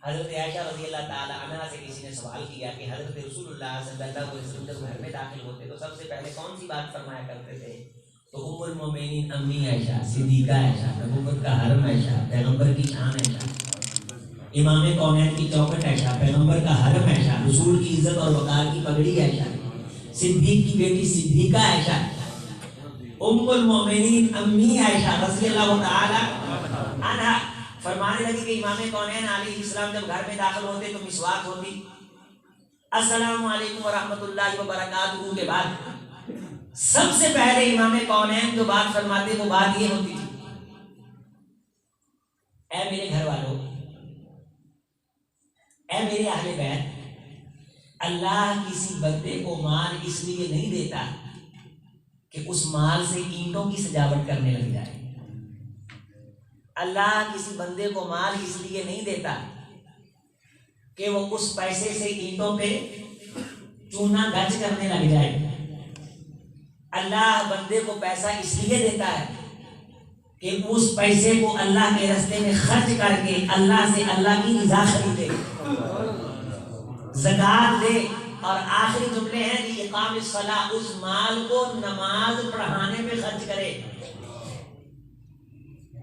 حضرت عائشہ رضی اللہ تعالیٰ عنہا سے کسی نے سوال کیا کہ حضرت رسول اللہ صلی اللہ علیہ وسلم جب گھر میں داخل ہوتے تو سب سے پہلے کون سی بات فرمایا کرتے تھے؟ تو ام المومنین امی عائشہ، صدیقہ عائشہ، نبوت کا حرم عائشہ، پیغمبر کی شان عائشہ، امام کونین کی چوکھٹ عائشہ، پیغمبر کا حرم عائشہ، رسول کی عزت اور وقار کی پگڑی عائشہ، صدیق کی بیٹی صدیقہ عائشہ، ام المومنین امی عائشہ رضی اللہ تعالی عنہا. فرمانے لگی کہ امام کونین علیہ السلام جب گھر میں داخل ہوتے تو مسواک ہوتی، السلام علیکم ورحمۃ اللہ وبرکاتہ کے بعد سب سے پہلے امام کونین جو بات فرماتے وہ بات یہ ہوتی تھی، اے میرے گھر والوں، اے میرے اہل بیت، اللہ کسی بندے کو مال اس لیے نہیں دیتا کہ اس مال سے اینٹوں کی سجاوٹ کرنے لگ جائے، اللہ کسی بندے کو مال اس لیے نہیں دیتا کہ وہ اس پیسے سے اینٹوں پہ چونا گچ کرنے لگ جائے، اللہ بندے کو پیسہ اس لیے دیتا ہے کہ اس پیسے کو اللہ کے راستے میں خرچ کر کے اللہ سے اللہ کی رضا خریدے، زکات دے، اور آخری جملے ہیں کہ اقام الصلاۃ، اس مال کو نماز پڑھانے پہ خرچ کرے،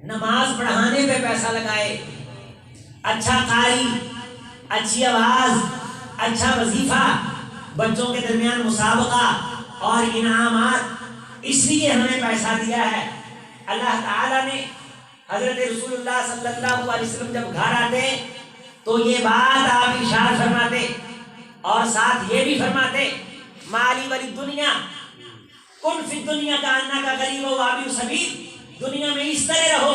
نماز پڑھانے پہ پیسہ لگائے، اچھا قاری، اچھی آواز، اچھا وظیفہ، بچوں کے درمیان مسابقہ اور انعامات، اس لیے ہمیں پیسہ دیا ہے۔ اللہ تعالیٰ نے حضرت رسول اللہ صلی اللہ علیہ وسلم جب گھر آتے تو یہ بات آپ ارشاد فرماتے اور ساتھ یہ بھی فرماتے، مالی ولی دنیا کن فی الدنیا کا انا کا غریب و عابر سبیل، دنیا میں اس طرح رہو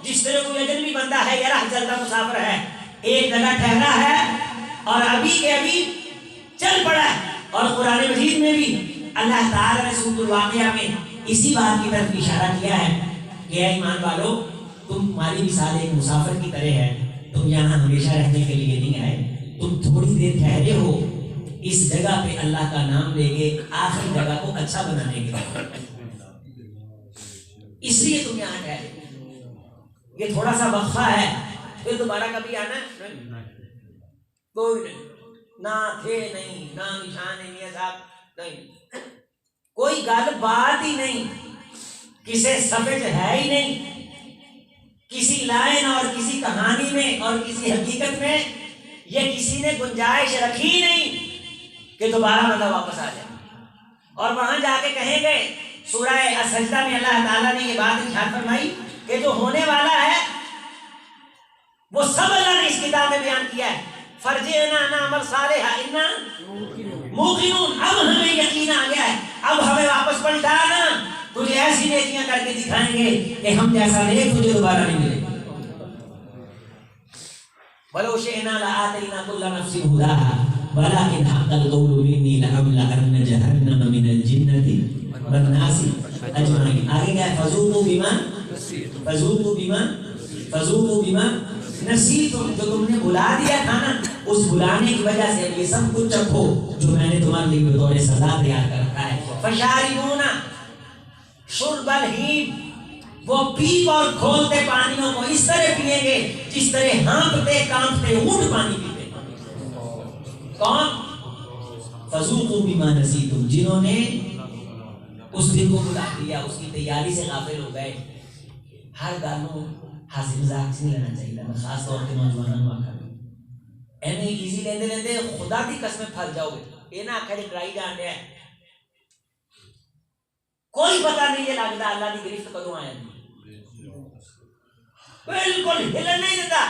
جس طرح کوئی اجنبی بندہ ہے یا راہ چلتا مسافر ہے، ایک جگہ ٹھہرا ہے اور ابھی کے ابھی چل پڑا ہے۔ اور قرآن مجید میں بھی اللہ تعالیٰ نے سورۃ الواقعہ میں اسی بات کی طرف اشارہ کیا ہے کہ اے ایمان والو، تم ہماری مثال ایک مسافر کی طرح ہے، تم یہاں ہمیشہ رہنے کے لیے نہیں آئے، تم تھوڑی دیر ٹھہرے ہو اس جگہ پہ اللہ کا نام لے کے آخری جگہ کو اچھا بنانے کے لیے، اس لیے تم یہاں ٹھہرے، یہ تھوڑا سا وقفہ ہے، پھر دوبارہ کبھی آنا کوئی نہیں، نہ تھے نہیں، نہ نشان نہیں صاحب نہیں، کوئی گل بات ہی نہیں، کسی سفج ہے ہی نہیں، کسی لائن اور کسی کہانی میں اور کسی حقیقت میں یہ کسی نے گنجائش رکھی نہیں کہ دوبارہ بندہ واپس آ جائے۔ اور وہاں جا کے کہیں گے، سورہ السجدہ میں اللہ تعالیٰ نے یہ بات ارشاد فرمائی کہ جو ہونے والا ہے وہ سب اللہ نے اس کتاب میں بیان کیا ہے، فرجعنا نعمل صالحا انا موقنون، اب ہمیں یقین آ گیا ہے، اب ہمیں واپس پلٹانا، تجھے ایسی نیکیاں کر کے دکھائیں گے کہ ہم جیسا نیک تجھے دوبارہ نہیں ملے گا۔ وَلَوْ شِئْنَا لَآتَيْنَا كُلَّ نَفْسٍ هُدَاهَا وَلَٰكِنْ حَقَّ الْقَوْلُ مِنِّي لَأَمْلَأَنَّ جَهَنَّمَ مِنَ الْجِنَّةِ وَالنَّاسِ أَجْمَعِينَ۔ آگے کیا ہے؟ فَذُوقُوا بِمَا نَسِيتُمْ، جو تم نے بلا دیا تھا نا، اس بلانے کی وجہ سے یہ سب کچھ چکھو جو میں نے تمہارے لیے بطور سزا تیار کر رکھا ہے۔ فَشَارِبُونَ شُرْبَ الْحِیمِ، وہ پیپ اور کھولتے پانیوں کو اس طرح پیئیں گے جس طرح ہانپتے کانپتے اونٹ پانی پیتے۔ کون؟ فَذُوقُوا بِمَا نَسِيتُمْ، جنہوں نے اس دن کو بلا دیا، اس کی تیاری سے غافل ہو گئے۔ ہر گالوں ہنسی مذاق سے نہیں لینا چاہیے، میں خاص طور پہ نوجوانوں کو آخر اینے ایزی لیندے لیندے خدا کی قسمیں پھل جاؤ گے، یہ نہ آخر ڈرائی جان رہا ہے، کوئی پتہ نہیں یہ لگتا اللہ کی گرفت کدوں آیا، بالکل ہلن نہیں دیتا،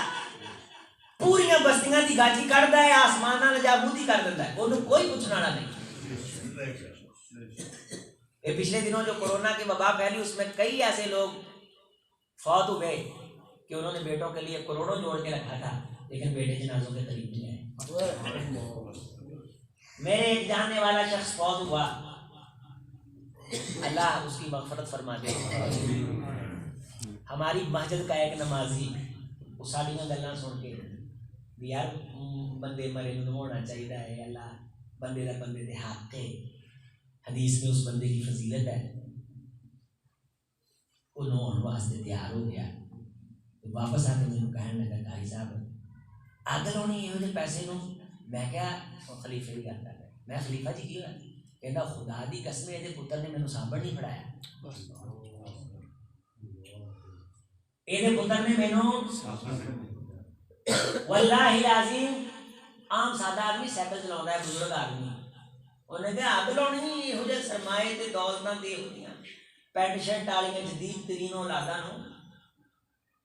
پوریا بستیاں کی گاجی کرتا ہے، آسمان نجابوتی کر دیتا ہے، انہوں کوئی پوچھنا والا نہیں۔ یہ پچھلے دنوں جو کورونا کی وبا پھیلی اس میں کئی ایسے لوگ فوت ہو گئے کہ انہوں نے بیٹوں کے لیے کروڑوں جوڑ کے رکھا تھا لیکن بیٹے جنازوں کے قریب نہیں آئے۔ میرے ایک جاننے والا شخص فوت ہوا، اللہ اس کی مغفرت فرما دے۔ ہماری مسجد کا ایک نمازی اس ساڑیاں گلاں سن کے بھی یار بندے مرے نو ہونا چاہیے ہے، اللہ بندے دا بندے دے حق ہے، حدیث میں اس بندے کی فضیلت ہے، وہ نوہن واسطے تیار ہو گیا، واپس آ کے مجھے کہنے لگا قاری صاحب اگ لونی یہ پیسے نو، میں کیا خلیفے کی گل کر، میں خلیفہ جی کی ہوا کہنا خدا دی قسم یہ پتر نے مینوں سانبھڑ نہیں پڑھایا، یہ پتر نے مینوں واللہ العظیم، عام سادہ آدمی سائیکل چلاਉਂدا ہے، بزرگ آدمی، انہیں کہا اگ لونی یہو جہے سرمایے تے دولتاں تے ہوندیاں، پینٹ شرٹ والیاں جدید ترین اولاداں نوں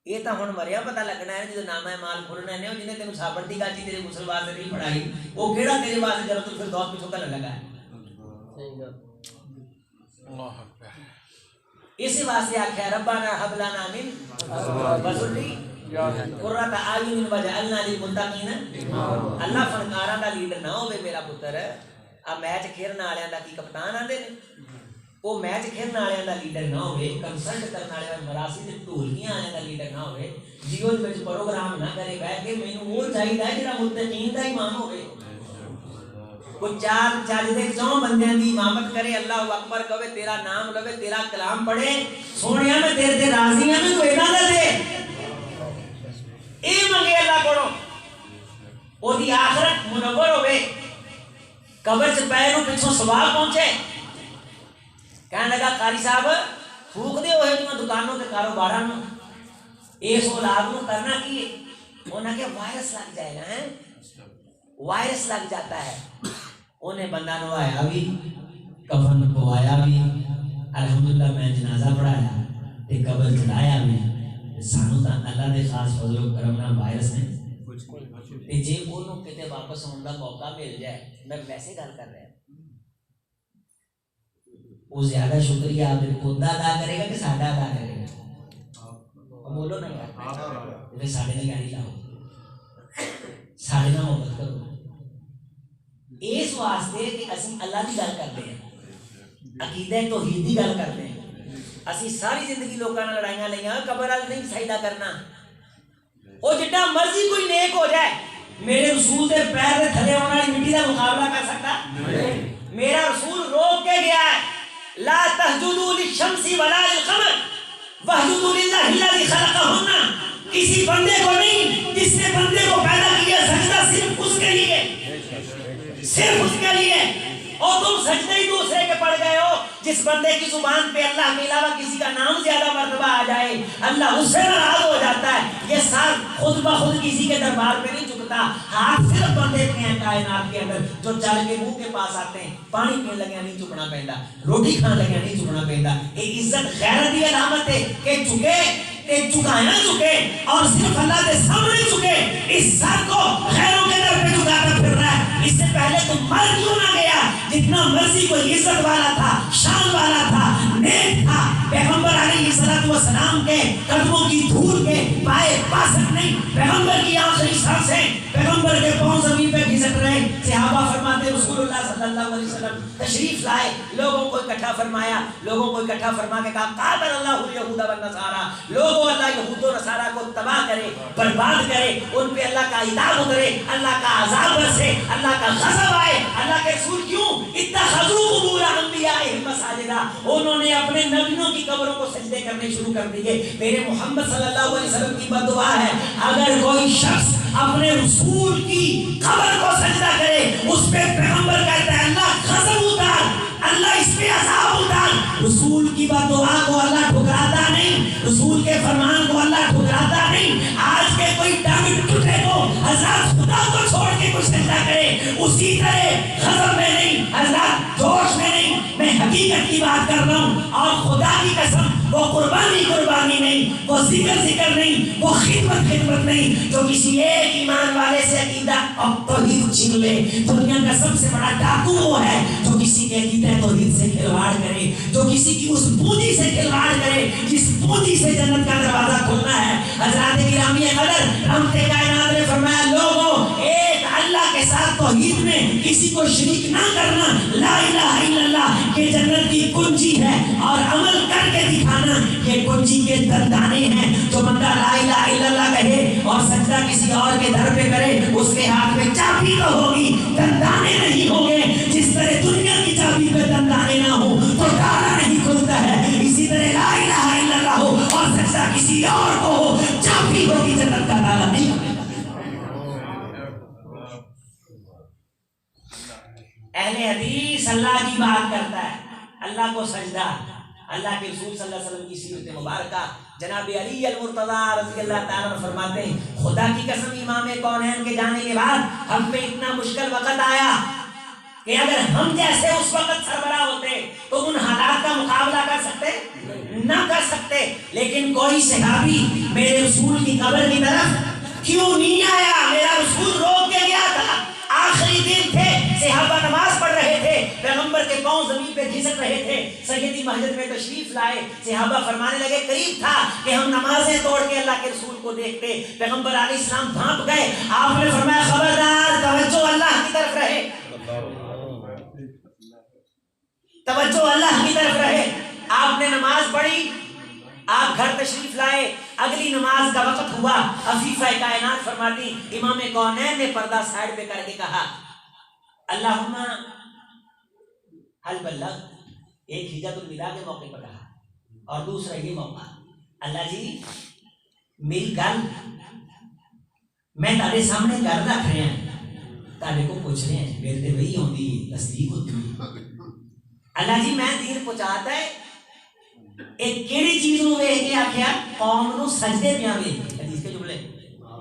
یہ تو ہوں مریا پتا لگنا ہے جب نام مال کھولنا ہے جنہیں تینوں سابن کی گاچی تیرے غسل واسطے نہیں پڑھائی وہ کہڑا تیرے واسطے جب تو پھر دوست پیچھوں کرنے لگا ہے. اسی واسطے آخیا ربنا هب لنا من ذریۃ قرۃ اعین وجعلنا للمتقین اللہ فنکاراں دا لیڈر نہ ہوے میرا پتر آ میچ کھیلن والےاں دا کی کپتان آندے نے وہ میچ کھیلن والےاں دا لیڈر نہ ہوے کنسلٹ کرن والے مراسی تے ڈھولکیاں والےاں دا لیڈر نہ ہوے جیو وچ پروگرام نہ کرے بیٹھ کے مینوں وہ چاہیدا ہے جڑا متقین دا امام ہوے وہ چار دے 100 بندیاں دی امامت کرے اللہ اکبر کہے تیرا نام لوے تیرا کلام پڑھے سونیا میں تیرے تے راضی ہاں میں تو انہاں دا دے اے منگے اللہ کولوں او دی آخرت منور ہوے قبر سے پیروں پیچھوں ثواب پہنچے. کہنے لگا قاری صاحب پھوک دے ہوئے جو دکانوں کے کاروباراں نوں اس اولاد نوں کرنا کی انہاں کے وائرس لگ جائے گا ہیں وائرس لگ جاتا ہے. انہیں بندہ نوایا بھی کفن پوایا بھی الحمدللہ میں جنازہ پڑھایا تے قبر چڑھایا بھی سانو تا اللہ دے خاص فضل و کرم نال وائرس نے تے جے اونوں کتے واپس ہون دا موقع مل جائے میں ویسے گل کر رہا وہ زیادہ شکریہ آپ خود ادا کرے گا کہ ساڈا ادا کرے گا بولو نا تے ساڈے نال گاڑی لاؤ ساڈے نال محبت کرو اس واسطے کہ اسی اللہ کی گل کرتے ہیں عقیدہ توحید کی گل کرتے ہیں. اسی ساری زندگی لوگوں نے لڑائیاں لئیاں قبر وال نہیں سجدہ کرنا وہ جتنا مرضی کوئی نیک ہو جائے میرے رسول کے پیر کے تھلے ہونے والی مٹی کا مقابلہ کر سکتا میرا رسول روک کے گیا ہے لا تسجدوا للشمس ولا للقمر واسجدوا للہ الذی خلقہن. کسی بندے کو نہیں جس نے بندے کو پیدا کیا سجدہ صرف اس کے لیے صرف اس کے لیے اور تم سجدے ہی دوسرے کے پڑ گئے ہو. جس بندے کی زبان پہ اللہ کے علاوہ کسی کا نام زیادہ مرتبہ آ جائے اللہ اس سے ناراض ہو جاتا ہے. یہ سال خود بخود کسی کے دربار پہ نہیں جھکتا ہاتھ صرف بندے کے ہیں کائنات کے اندر جو چل کے منہ کے پاس آتے ہیں پانی پینے لگے نہیں جھکنا پیندا روٹی کھانے لگے نہیں جھکنا پیندا. ایک عزت غیرت کی علامت ہے کہ جھکے جھکایا جھکے اور صرف اللہ کے سامنے جھکے. اس سر کو غیروں کے در پہ جھکاتا پھر رہا ہے. اس سے پہلے تو مر کیوں نہ گیا جتنا مرضی کوئی عزت والا تھا شان والا تھا نیک تھا پیغمبر علیہ السلام کے قدموں کی دھول کے پائے پاسک نہیں پیغمبر کی آخری سانسیں پیغمبر کے پاؤں زمین پہ گھسٹ رہے. صحابہ فرماتے رسول اللہ صلی اللہ علیہ وسلم تشریف لائے لوگوں کو اکٹھا فرمایا لوگوں کو اکٹھا فرما کے کہا قاتل اللہ الیہود والنصارى لوگوں اللہ یہود و نصارہ کو تباہ کرے برباد کرے ان پہ اللہ کا عذاب اترے اللہ کا عذاب برسے اللہ کا غضب آئے. اللہ کے رسول کیوں اتخذوا قبور انبیائہم مساجدا انہوں نے اپنے نبیوں کی قبروں کو سجدے کرنے شروع کر دیے. میرے محمد صلی اللہ علیہ وسلم کی بددعا ہے اگر کوئی شخص اپنے رسول کی قبر کو سجدہ کرے اس پہ پیغمبر کہتا ہے اللہ غضب اتار اللہ اس پہ عذاب اتار. رسول کی بددعا کو اللہ ٹھکراتا نہیں رسول کے فرمان کو اللہ ٹھکراتا نہیں. آج کے کوئی ٹانگ ٹوٹے کو حضرت خدا کو چھوڑ کے کوئی سجدہ کرے اسی طرح غضب میں نہیں حضرت جوش میں نہیں میں حقیقت کی بات کر رہا ہوں. اور خدا کی قسم وہ قربانی نہیں وہ ذکر نہیں وہ خدمت نہیں جو کسی ایک ایمان والے سے عقیدہ اور توحید چھین لے. دنیا کا سب سے بڑا ڈاکو وہ ہے جو کسی کے عقیدہ توحید سے کھلواڑ کرے جو کسی کی اس پونجی سے کھلواڑ کرے جس پونجی سے جنت کا دروازہ کھولنا ہے. حضرات گرامی قدر رحمت کائنات نے فرمایا لوگوں ایک اللہ کے ساتھ توحید میں کسی کو شریک نہ کرنا لا الہ الا اللہ یہ جنت کی کنجی ہے اور عمل کر کے دکھانا یہ کنجی کے دندانے ہیں. جو بندہ لا الہ الا اللہ کہے اور سجدہ کسی اور کے در پہ کرے اس کے ہاتھ میں چابی تو ہوگی دندانے نہیں ہوں گے. جس طرح دنیا کی چابی پہ دندانے نہ ہو تو تالا نہیں کھلتا ہے اسی طرح لا الہ الا اللہ ہو اور سجدہ کسی اور کو ہو چابی ہوگی جنت کا تالا نہیں ہوگا. اہل حدیث اللہ کی بات کرتا ہے اللہ کو سجدہ اللہ کے رسول صلی اللہ علیہ وسلم کی سیرت مبارکہ جناب علی المرتضی رضی اللہ تعالیٰ عنہ فرماتے ہیں خدا کی قسم امام کونین کے جانے کے بعد ہم پہ اتنا مشکل وقت آیا کہ اگر ہم جیسے اس وقت سربراہ ہوتے تو ان حالات کا مقابلہ کر سکتے نہ کر سکتے، لیکن کوئی صحابی میرے رسول کی قبر کی طرف کیوں نہیں آیا؟ میرا رسول روک کے گیا تھا، آخری دن تھے، صحابہ نماز پڑھ رہے تھے، پیغمبر کے پاؤں زمین پہ گھسٹ رہے تھے، سیدی مسجد میں تشریف لائے، صحابہ فرمانے لگے قریب تھا کہ ہم نمازیں توڑ کے اللہ کے رسول کو دیکھتے، پیغمبر علیہ السلام بھانپ گئے، آپ نے فرمایا خبردار، توجہ اللہ کی طرف رہے، توجہ اللہ کی طرف رہے۔ آپ نے نماز پڑھی، آپ گھر تشریف لائے، اگلی نماز کا وقت ہوا، عفیفہ کائنات فرماتی امام کونین نے پردہ سائڈ پہ کر کے کہا اللہم حل بلغ، ایک حجت الوداع کے موقع پر کہا، اور دوسرا یہ موقع، اللہ جی میری گل میں تارے سامنے گل رکھ رہے ہیں، تارے کو پوچھ رہے ہیں، میرے تے وہی ہوندی ہے، تصدیق ہوتی ہے، اللہ جی میں دین پہنچاتا ہے، ایک کیڑی چیز نو ویکھ کے آکھیا قوم نو سجدے پیاں ویکھ، حدیث کے جملے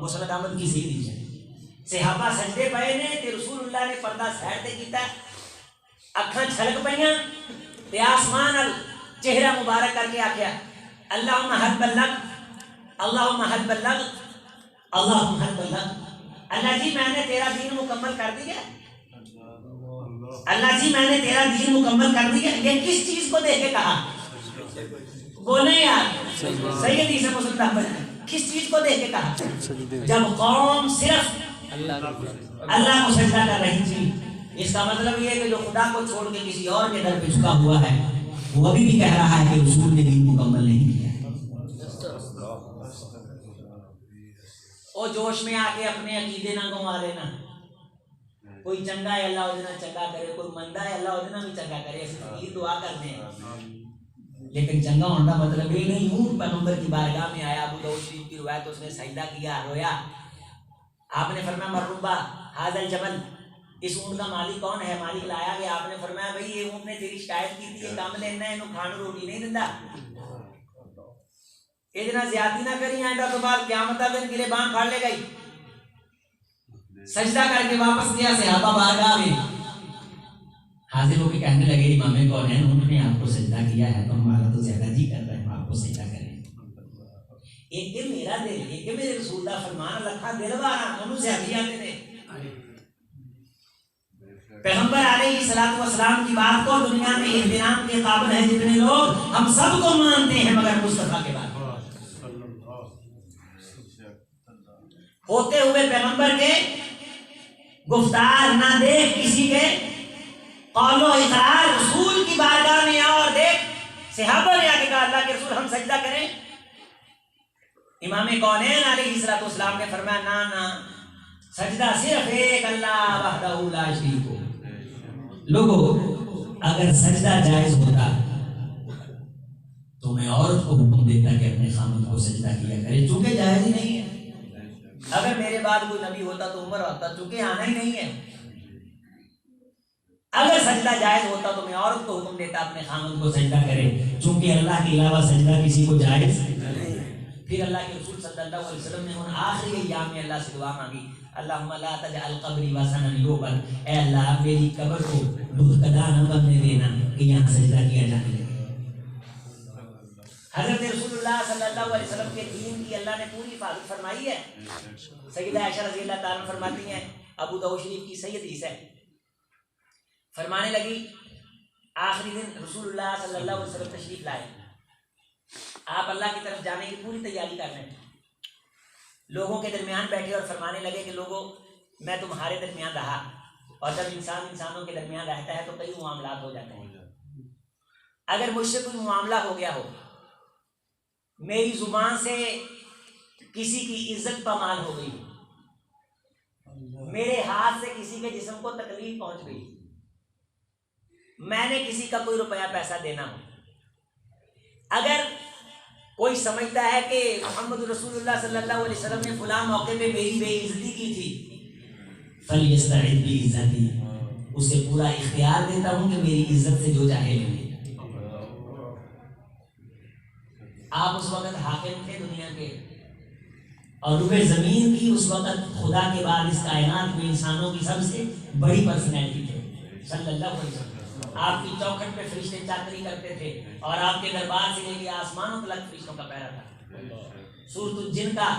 مسند احمد کی صحیح حدیث ہے، صحابہ سجدے پئے نے تے رسول اللہ نے پردہ سائڈ تے کیتا، اکھاں چھلک پئیاں تے آسمان ال چہرہ مبارک کر کے آکھیا اللہم حل بلغ، اللہم حل بلغ، اللہم حل بلغ، اللہ جی میں نے تیرا دین مکمل کر دیا، اللہ جی میں نے تیرا دین مکمل کر دیا۔ یہ کس چیز کو دیکھ کے کہا؟ بولیں یار، سیدی سے مسلم کس چیز کو دیکھ کے کہا؟ جب قوم صرف اللہ کو سجدہ کر رہی تھی، اس کا مطلب یہ ہے کہ جو خدا کو چھوڑ کے کسی اور کے در پہ جھکا ہوا ہے وہ ابھی بھی کہہ رہا ہے کہ رسول نے دین مکمل نہیں کیا۔ وہ جوش میں آ کے اپنے عقیدے نہ گنوا لینا، کوئی چنگا ہے اللہ ادنا چنگا کرے، کوئی مندہ ہے اللہ ادنا بھی چنگا کرے، ایسی فقیر دعا کرتے ہیں، لیکن چنگا ہونے کا مطلب یہ نہیں ہوں پیغمبر کی بارگاہ میں آیا، ابو داؤد شریف کی روایت، اس نے سجدہ کیا، رویا، آپ نے فرمایا مرحبا ھذا الجبل، اس اونٹ کا مالک کون ہے؟ مالک لایا گیا، آپ نے فرمایا بھئی یہ اونٹ نے تیری شکایت کی تھی، یہ کام لینا ہے، انہوں کھانا روٹی نہیں دندا، اتنا زیادتی نہ کری، آئندہ تو بعد قیامت دن گرے بان پھاڑ لے گئی۔ سجدہ کر کے واپس گیا صحابہ بارگاہ میں، حاضر ہو کے کہنے لگے امام کونین انہوں نے آپ کو سجدہ کیا ہے تو ہمارا تو زیادہ جی کر رہا ہے، ہم آپ کو سجدہ کریں، ایک کہ میرا دل، ایک کہ میرے رسول اللہ فرمان لکھا دل بارا انہوں سے ابھی آتے تھے۔ پیغمبر علیہ السلام کی بات کو دنیا میں احترام کے قابل ہیں جتنے لوگ، ہم سب کو مانتے ہیں مگر مصطفیٰ کے بعد ہوتے ہوئے پیغمبر کے گفتار نہ دیکھ، کسی کے قول و اقرار، رسول کی بارگاہ میں آؤ اور دیکھ، صحابہ نے آگے کہا اللہ کے رسول ہم سجدہ کریں، امام کونین علیہ السلام نے فرمایا نا نا، سجدہ صرف ایک اللہ وحدہ لا شریک ہو۔ لوگوں اگر سجدہ جائز ہوتا تو میں عورت کو حکم دیتا کہ اپنے خامد کو سجدہ کیا کرے، چونکہ جائز ہی نہیں ہے۔ اگر میرے بعد کوئی نبی ہوتا تو عمر ہوتا، چونکہ آنا ہی نہیں ہے۔ اگر سجدہ جائز ہوتا تو میں عورت کو حکم دیتا اپنے خامد کو سجدہ کرے، چونکہ اللہ کے علاوہ سجدہ کسی کو جائز نہیں۔ پھر اللہ کے رسول صلی اللہ علیہ وسلم نے ان آخری ایام میں اللہ سے دعا مانگی اللہم لا تجعل قبری وثنا یعبد، اے اللہ میری قبر کو بت کدا نہ بننے دینا کہ یہاں سجدہ کیا جانے لگے۔ حضرت رسول اللہ صلی اللہ علیہ وسلم کے دین کی اللہ نے پوری حفاظت فرمائی ہے۔ سیدہ عائشہ رضی اللہ تعالیٰ فرماتی ہیں، ابو داؤد شریف کی صحیح حدیث ہے، فرمانے لگی آخری دن رسول اللہ صلی اللہ علیہ وسلم تشریف لائے، آپ اللہ کی طرف جانے کی پوری تیاری کر رہے ہیں، لوگوں کے درمیان بیٹھے اور فرمانے لگے کہ لوگوں میں تمہارے درمیان رہا، اور جب انسان انسانوں کے درمیان رہتا ہے تو کئی معاملات ہو جاتے ہیں، اگر مجھ سے کوئی معاملہ ہو گیا ہو، میری زبان سے کسی کی عزت پامال ہو گئی، میرے ہاتھ سے کسی کے جسم کو تکلیف پہنچ گئی، میں نے کسی کا کوئی روپیہ پیسہ دینا ہو، اگر کوئی سمجھتا ہے کہ محمد رسول اللہ صلی اللہ علیہ وسلم نے فلاں موقع پہ میری بے عزتی کی تھی، فلیستعذ بعزتی، اسے پورا اختیار دیتا ہوں کہ میری عزت سے جو چاہے لے۔ آپ اس وقت حاکم تھے دنیا کے، اور روئے زمین کی اس وقت خدا کے بعد اس کائنات میں انسانوں کی سب سے بڑی پرسنالٹی تھے صلی اللہ علیہ وسلم۔ آپ کی چوکھٹ پہ فرشتے چاکری کرتے تھے اور آپ کے دربار سے لے کے آسمانوں تک فرشتوں کا پہرا تھا۔ سورۃ الجن کا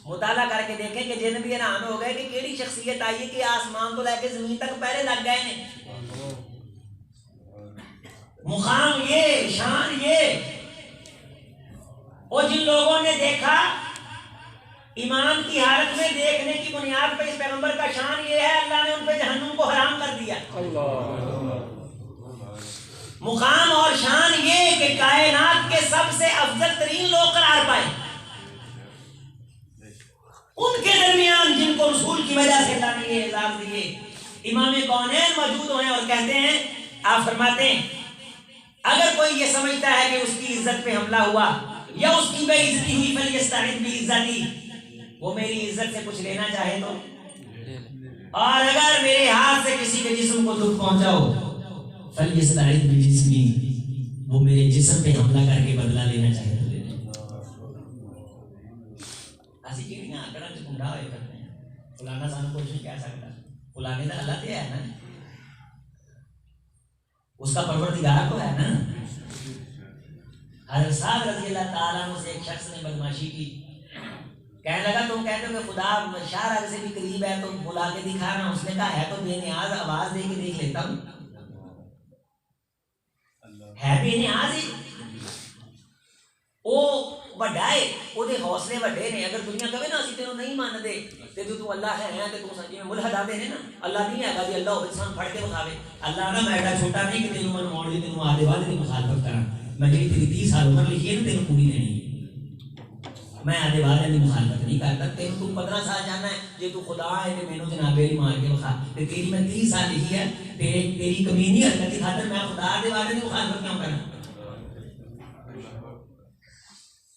مطالعہ کر کے دیکھیں کہ جن بھی حیران ہو گئے کہ کیڑی شخصیت آئی ہے کہ آسمان کو لے کے زمین تک پہرے لگ گئے ہیں۔ مقام یہ، شان یہ، اور جن لوگوں نے دیکھا ایمان کی حالت میں دیکھنے کی بنیاد پہ اس پیغمبر کا شان یہ ہے اللہ نے ان پہ جہنم کو حرام کر دیا۔ مقام اور شان یہ کہ کائنات کے سب سے افضل ترین لوگ قرار پائے، ان کے درمیان جن کو رسول کی وجہ سے اللہ نے یہ اعزاز دیے، امام کونین موجود ہوئے اور کہتے ہیں، آپ فرماتے ہیں اگر کوئی یہ سمجھتا ہے کہ اس کی عزت پہ حملہ ہوا یا اس کی بے عزتی ہوئی فلیستعذ بعزتی، وہ میری عزت سے کچھ لینا چاہے تو، اور اگر میرے ہاتھ سے کسی کے جسم کو دکھ پہنچاؤ فلیستعذ بجسمی، وہ میرے جسم پہ حملہ کر کے بدلہ لینا چاہے تو لے لے۔ اسی کی نہیں آکڑا جو گمراہ ہوئے کرتے ہیں، فلانا سانو کچھ نہیں کہہ سکتا، فلانے کا اللہ دیا ہے نا، اس کا پروردگار تو ہے نا۔ حضرت سعد رضی اللہ تعالیٰ عنہ سے ایک شخص نے بدماشی کی، کہنے لگا تم کہتے ہو کہ خدا شاہ سے بھی قریب ہے تو بلا کے دکھانا، اس نے کہا ہے تو بے نیاز، آواز دے کے دیکھ لیتا ہوں، ہے بے نیاز ہی، وہ بڑا ہے، وہ دے حوصلے بڑے نے، اگر دنیا کہے نا اسی تینوں نہیں مان دے تے تو اللہ ہے تے تو سچی میں ملحد آدے ہیں نا، اللہ نہیں ہے گا جی اللہ ہوئے انسان پھڑ کے بخاوے، اللہ نا میں ایڈا چھوٹا نہیں کہ تینوں من موڑ لی تینوں آدھے والے دی مخالفت کرا، میں جی تیری 30 سال عمر لکھی ہے نا تینوں پوری دینی ہے، میں آدھے والے دی مخالفت نہیں کرتا، تینوں تو 15 سال جانا ہے جی تو خدا ہے تے مینوں جناب میری مار کے بخا، تے تیری میں 30 سال لکھی ہے، تیری کمینی حرکت کی خاطر میں خدا آدھے والے دی مخالفت کیوں کرنا۔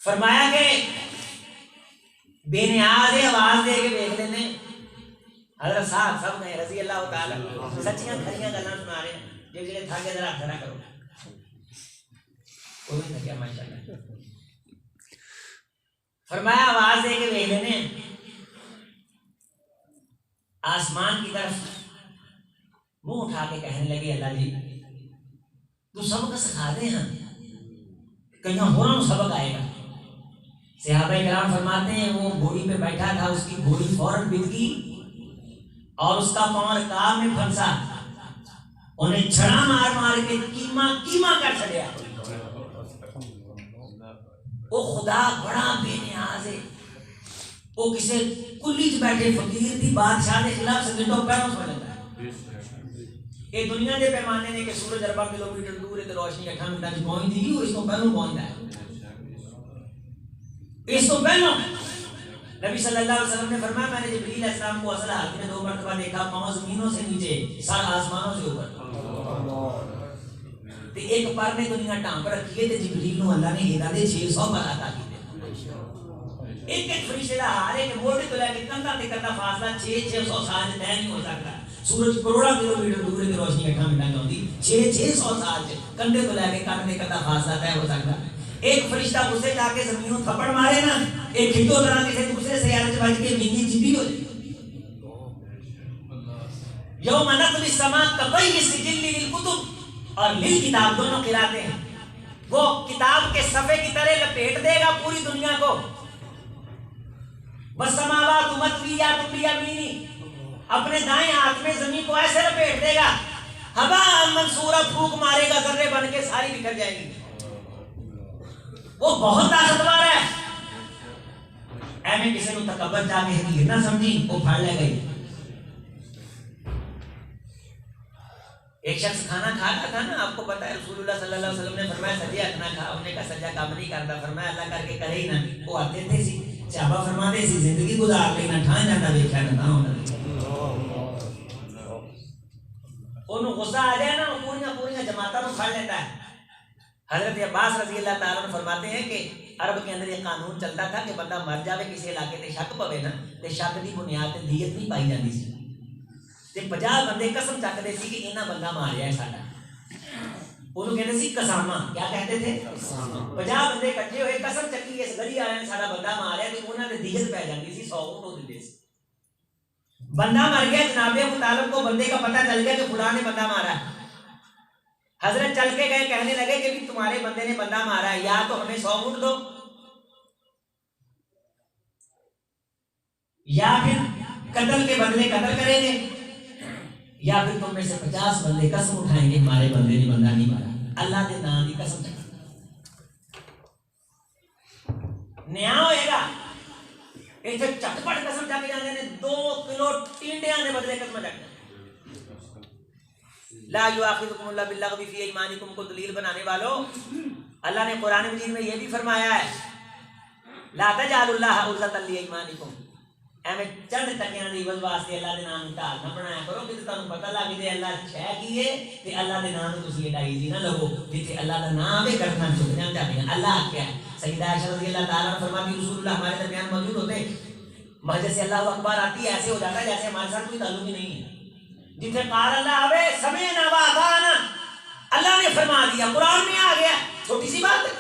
فرمایا کہ بے نیاز آواز دے کے دیکھ لینے، حضرت صاحب سب نے رضی اللہ تعالیٰ سچیاں کھڑیاں گلاں سنا رہے ہیں، جب جڑے تھاکے ذرا ہاتھ نہ کرو، کوئی نہیں تھکیا ماشاءاللہ۔ فرمایا آواز دے کے دیکھ لینے، آسمان کی طرف منہ اٹھا کے کہنے لگے اللہ جی تو سبق سکھا دے ہاں، کہیں ہوروں سبق آئے گا۔ صحابہ کرام فرماتے ہیں وہ گھوڑی پہ بیٹھا تھا، اس کی گھوڑی فوراً بت گئی اور اس کا پاؤں رکاب میں پھنسا، انہیں چھڑا مار مار کے کیما کر چھڑیا۔ وہ خدا بڑا بے نیاز ہے، وہ کسی کلی چ بیٹھے فقیر دی بادشاہ کے خلاف سجدوں پیروں سو لیتا ہے۔ یہ دنیا کے پیمانے نے کہ سورج ارباں کلومیٹر دور ہے تو روشنی 8 منٹوں میں پہنچ دی، وہ اس کو پہلوں پہنچتا ہے، اس کو پہلوں۔ نبی صلی اللہ علیہ وسلم نے فرمایا میں نے جبریل علیہ السلام کو اصل حالت میں 2 مرتبہ دیکھا، پاؤں زمینوں سے نیچے، سر آسمانوں سے اوپر، تے ایک پر نے دنیا ٹانپ رکھی ہے تے جبریل نو اللہ نے ہدا دے 600 پر عطا کیتے۔ ایک ایک فرشتے دا حال ہے کہ موڑے تو لے کے کندھا تے کندھا فاصلہ 600 سال طے نہیں ہو سکتا، سورج کروڑا کلومیٹر دور ہے تے روشنی 8 منٹاں میں ہوندی، 600 سال کندھے تو لے کے کندھے تے کندھا فاصلہ طے ہو سکتا۔ ایک فرشتہ اسے جا کے زمینوں تھپڑ مارے نا، ایک ہندو طرح کسی دوسرے سیارے سے بج کے بجلی جبی ہو جائے۔ یوم نطوی السماء کطی السجل للکتب اور للکتاب دونوں قراءتیں ہیں، وہ کتاب کے صفحے کی طرح لپیٹ دے گا پوری دنیا کو۔ والسماوات مطویات بیمینہ، اپنے دائیں ہاتھ میں زمین کو ایسے لپیٹ دے گا، ہباء منصورا، پھونک مارے گا ذرے بن کے ساری بکھر جائیں گی۔ وہ بہت طاقتور ہے، ایویں کسی نے تکبر جا کے حقیر نہ سمجھی، وہ پھاڑ لے گئی۔ ایک شخص کھانا کھا رہا تھا نا، آپ کو پتا ہے رسول اللہ صلی اللہ علیہ وسلم نے فرمایا سجا کھانا کھا، انہوں نے کہا سجا کام نہیں کرتا، فرمایا اللہ کر کے کرے ہی نہ، وہ آتے تھے سی صحابہ فرماتے سی زندگی گزار لی نہ ٹھان جاتا دیکھا نہ ہونا، انہوں غصہ آ جائے نا وہ پوریاں جماعتوں کو پھاڑ لیتا ہے۔ حضرت عباس رضی اللہ تعالیٰ عنہ فرماتے ہیں کہ عرب کے اندر یہ قانون چلتا تھا کہ بندہ مر جاوے کسی علاقے تے شک پوے نا تے شک دی بنیاد تے دیت نہیں پائی جاندی سی، تے 50 بندے قسم چکدے سی کہ انہاں بندہ ماریا ہے ساڈا، انہوں کہتے سی قسامہ، کیا کہتے تھے 50 بندے اکٹھے ہوئے قسم چکی اس گلی والے نے ساڈا بندہ ماریا تے انہاں تے دیت پی جاندی سی، 100 اونٹ دیندے سی۔ بندہ مر گیا، جناب ابو طالب کو بندے کا پتہ چل گیا کہ فلاں نے بندہ مارا ہے، حضرت چل کے گئے، کہنے لگے کہ بھی تمہارے بندے نے بندہ مارا ہے، یا تو ہمیں 100 اونٹ دو یا پھر قتل کے بدلے قتل کریں گے، یا پھر تم میں سے 50 بندے قسم اٹھائیں گے ہمارے بندے نے بندہ نہیں مارا، اللہ کے نام کی قسم چکا نیا ہوئے گا۔ ایسے چٹپٹ قسم چا کے جانے نے 2 کلو ٹینڈیاں نے بدلے قسم چکا۔ لا یؤاخذکم اللہ باللغو فی ایمانکم کو دلیل بنانے والوں، اللہ نے قرآن مجید میں یہ بھی فرمایا ہے لا تجعلوا اللہ عرضۃ لایمانکم، ایویں چند ٹکیاں دی عوض واسطے اللہ دے نام ٹال نہ بنایا کرو کہ تانوں پتہ لگ جائے اللہ شے کی ہے تے اللہ دے نام تسی ایڈا ایزی نہ لگو جتھے اللہ دا نام ہے کرنا چھ جاندے ہیں۔ اللہ کیا ہے، سیدہ عائشہ رضی اللہ تعالیٰ عنہ فرماتی رسول اللہ ہمارے درمیان موجود ہوتے، مسجد سے اللہ اکبر آتی ہے ایسے ہو جاتا ہے جیسے ہمارے ساتھ کوئی تعلق ہی نہیں ہے، جتنے قال اللہ آوے سمعنا و اطعنا، اللہ نے فرما دیا، قرآن میں آ گیا، چھوٹی سی بات ہے۔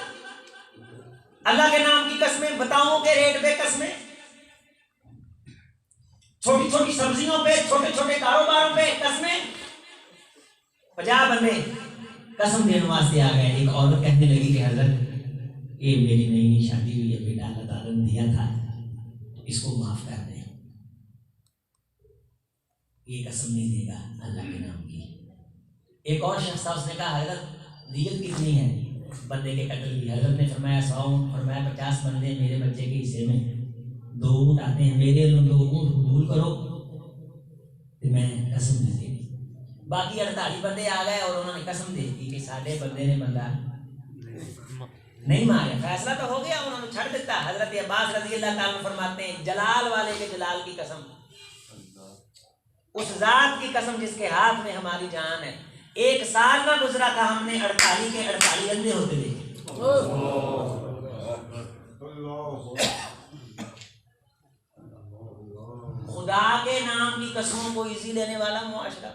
اللہ کے نام کی قسمیں، بتاؤں کے ریٹ پہ قسمیں، چھوٹی چھوٹی سبزیوں پہ، چھوٹے چھوٹے کاروباروں پہ قسمیں۔ 50 بندے قسم دینے واسطے آ گئے۔ ایک عورت کہنے لگی کہ حضرت یہ میری نئی شادی ہوئی ہے، بیٹا اللہ تعالیٰ نے دیا تھا، اس کو معاف کر دیں، یہ قسم نہیں دے گا اللہ کے نام کی۔ ایک اور شخص تھا، اس نے کہا حضرت دیت کتنی ہے بندے کے قتل کی؟ حضرت نے فرمایا 100، فرمایا 50 بندے میرے بچے کے حصے میں 2 اونٹ آتے ہیں، میرے 2 اونٹ قبول کرو تو میں قسم دے دی۔ باقی 48 بندے آ گئے اور انہوں نے قسم دے دی کہ ساڈے بندے نے بندہ نہیں مارے، فیصلہ تو ہو گیا، انہوں نے چھڑ دیتا۔ حضرت عباس رضی اللہ تعالیٰ فرماتے ہیں جلال والے کے جلال کی قسم، اس ذات کی قسم جس کے ہاتھ میں ہماری جان ہے، 1 سال نہ گزرا تھا ہم نے 48 کے 48 اندھے ہوتے دیکھے۔ خدا کے نام کی قسموں کو ایزی لینے والا معاشرہ۔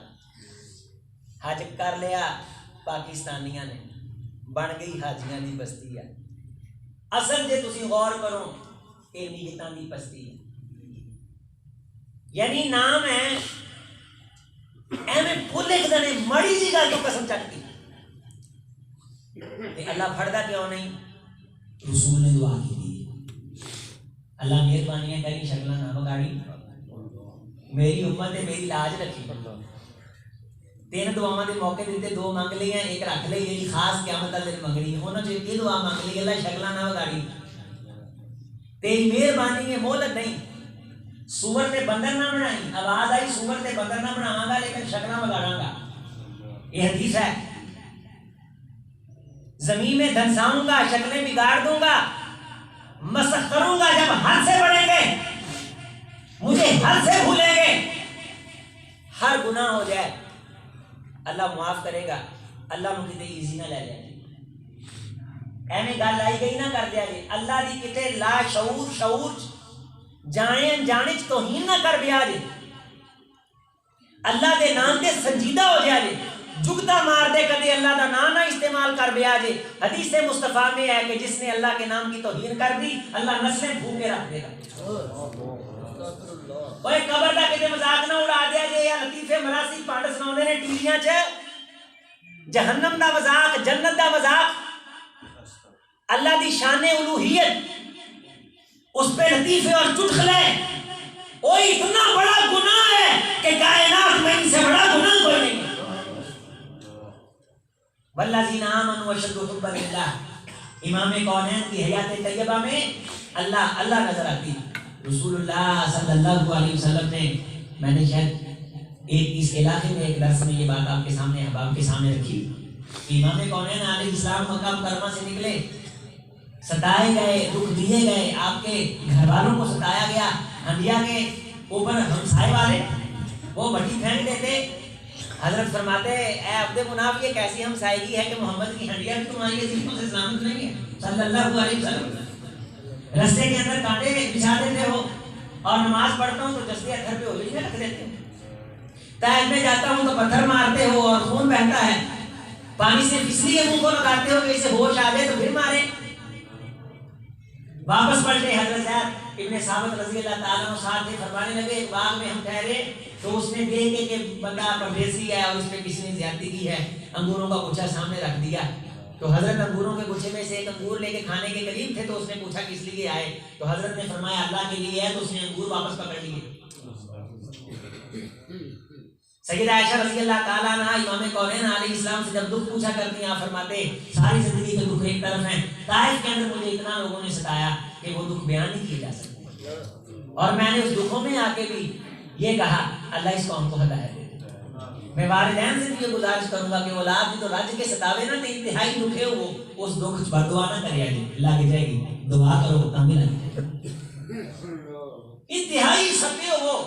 حج کر لیا پاکستانیاں نے، بن گئی حاجیاں دی بستی ہے۔ اصل جے تسی غور کرو یہ نیتاں دی بستی ہے، یعنی نام ہے ایویں بھولے کدے مڑی جی گل تو قسم چکتی تے اللہ پھڑدا کیوں نہیں؟ رسول نے دعا کی دی، اللہ مہربانیاں کری شکلاں نہ بگاڑی، میری امت نے میری لاج رکھی، 3 دعاواں دے موقع دیتے، 2 منگ لیاں، 1 رکھ لئی جی خاص قیامت والے دن منگنی، انہاں جو یہ دعا منگ لی اللہ شکلاں نہ بگاڑی، تیری مہربانی ہے مہلت نہیں، سور نے بندر نہ بنائی، آواز آئی سور نے بندر نہ بناواں گا لیکن شکلاں بگاڑاں گا، یہ حدیث ہے، زمین میں دھنساؤں گا، شکلیں بگاڑ دوں گا، مسخ کروں گا، جب حد سے بڑھیں گے مجھے حد سے بھولیں گے، ہر گناہ ہو جائے اللہ معاف کرے گا، اللہ نو کتے ایزی نہ لے جائے، ایویں گل آئی گئی نہ کر دیا جی، اللہ دی کتے لا شعور شعور جائیں جانچ توہین نہ کر بیا جی، اللہ دے نام دے سنجیدہ ہو جائے جی، جگتا مار دے کدے اللہ دا نام نہ استعمال کر بیا جی۔ حدیث مصطفیٰ میں ہے کہ جس نے اللہ کے نام کی توہین کر دی اللہ نسلیں بھوکے رکھ دے گا۔ اوے قبر دا کتے مذاق نہ اڑا دیا جے، یا لطیفے مراسی پانڈ سناوندے نے ٹی ویاں چ، جہنم دا مذاق، جنت دا مذاق، اللہ دی شان الوہیت، اس پہ لطیفے اور چٹکلے، وہ اتنا بڑا گناہ ہے کہ کائنات میں ان سے بڑا گناہ کوئی نہیں ہے۔ والذین آمنوا اشد حبا للہ، امام کونین کی حیات طیبہ میں اللہ اللہ نظر آتی، رسول اللہ صلی اللہ علیہ وسلم نے، میں نے شاید اس علاقے میں ایک درس میں یہ بات آپ کے سامنے احباب کے سامنے رکھی کہ امام کونین علیہ السلام مکہ مکرمہ سے نکلے، ستائے گئے، دکھ دیے گئے، آپ کے گھر والوں کو ستایا گیا، انبیاء کے اوپر ہمسائے والے وہ بھٹی پھینک دیتے، حضرت فرماتے اے عبد مناف یہ کیسی ہمسائیگی ہے کہ محمد کی ہنڈیاں بھی تمہاری عزیزوں سے سلامت نہیں ہے صلی اللہ علیہ وسلم، رستے کے اندر کانٹے بچھا دیتے ہو اور نماز پڑھتا ہوں تو جستے اتھر پہ ہوجری میں رکھ دیتے ہو، طائف میں جاتا ہوں تو پتھر مارتے ہو اور خون بہتا ہے، پانی سے اس لیے منہ کو لگاتے ہو کہ اسے ہوش آ جائے تو پھر مارے، واپس پلٹے حضرت صاحب ابن ثابت رضی اللہ تعالیٰ عنہ ساتھ تھے، فرمانے لگے ایک باغ میں ہم ٹھہرے تو اس نے دیکھے کہ بندہ پردیسی ہے اور اس پہ کسی نے زیادتی کی ہے، انگوروں کا گچھا سامنے رکھ دیا. تو حضرت انگوروں کے گچھے میں سے ایک انگور لے کے کھانے کے قریب تھے تو اس نے پوچھا کس لیے آئے، تو حضرت نے فرمایا اللہ کے لیے ہے، تو اس نے انگور واپس پکڑ لیے. سیدہ عائشہ رضی اللہ تعالیٰ عنہ امام کونین علیہ السلام سے جب دکھ پوچھا کرتی ہیں، آپ فرماتے ساری زندگی کے دکھ ایک طرف ہیں، طائف کے اندر مجھے اتنا لوگوں نے ستایا کہ وہ دکھ بیان نہیں کیے جا سکتے، اور میں نے اس دکھوں میں آ کے بھی یہ کہا اللہ اس قوم کو ہدایت دے. میں والدین سے بھی یہ گزارش کروں گا کہ اولاد بھی تو رج کے ستاوے نا، تو انتہائی دکھے وہ اس دکھ پر دعا نہ کرے گی، لگ جائے گی، دعا کرو تاکہ لگ جائے. انتہائی ستے وہ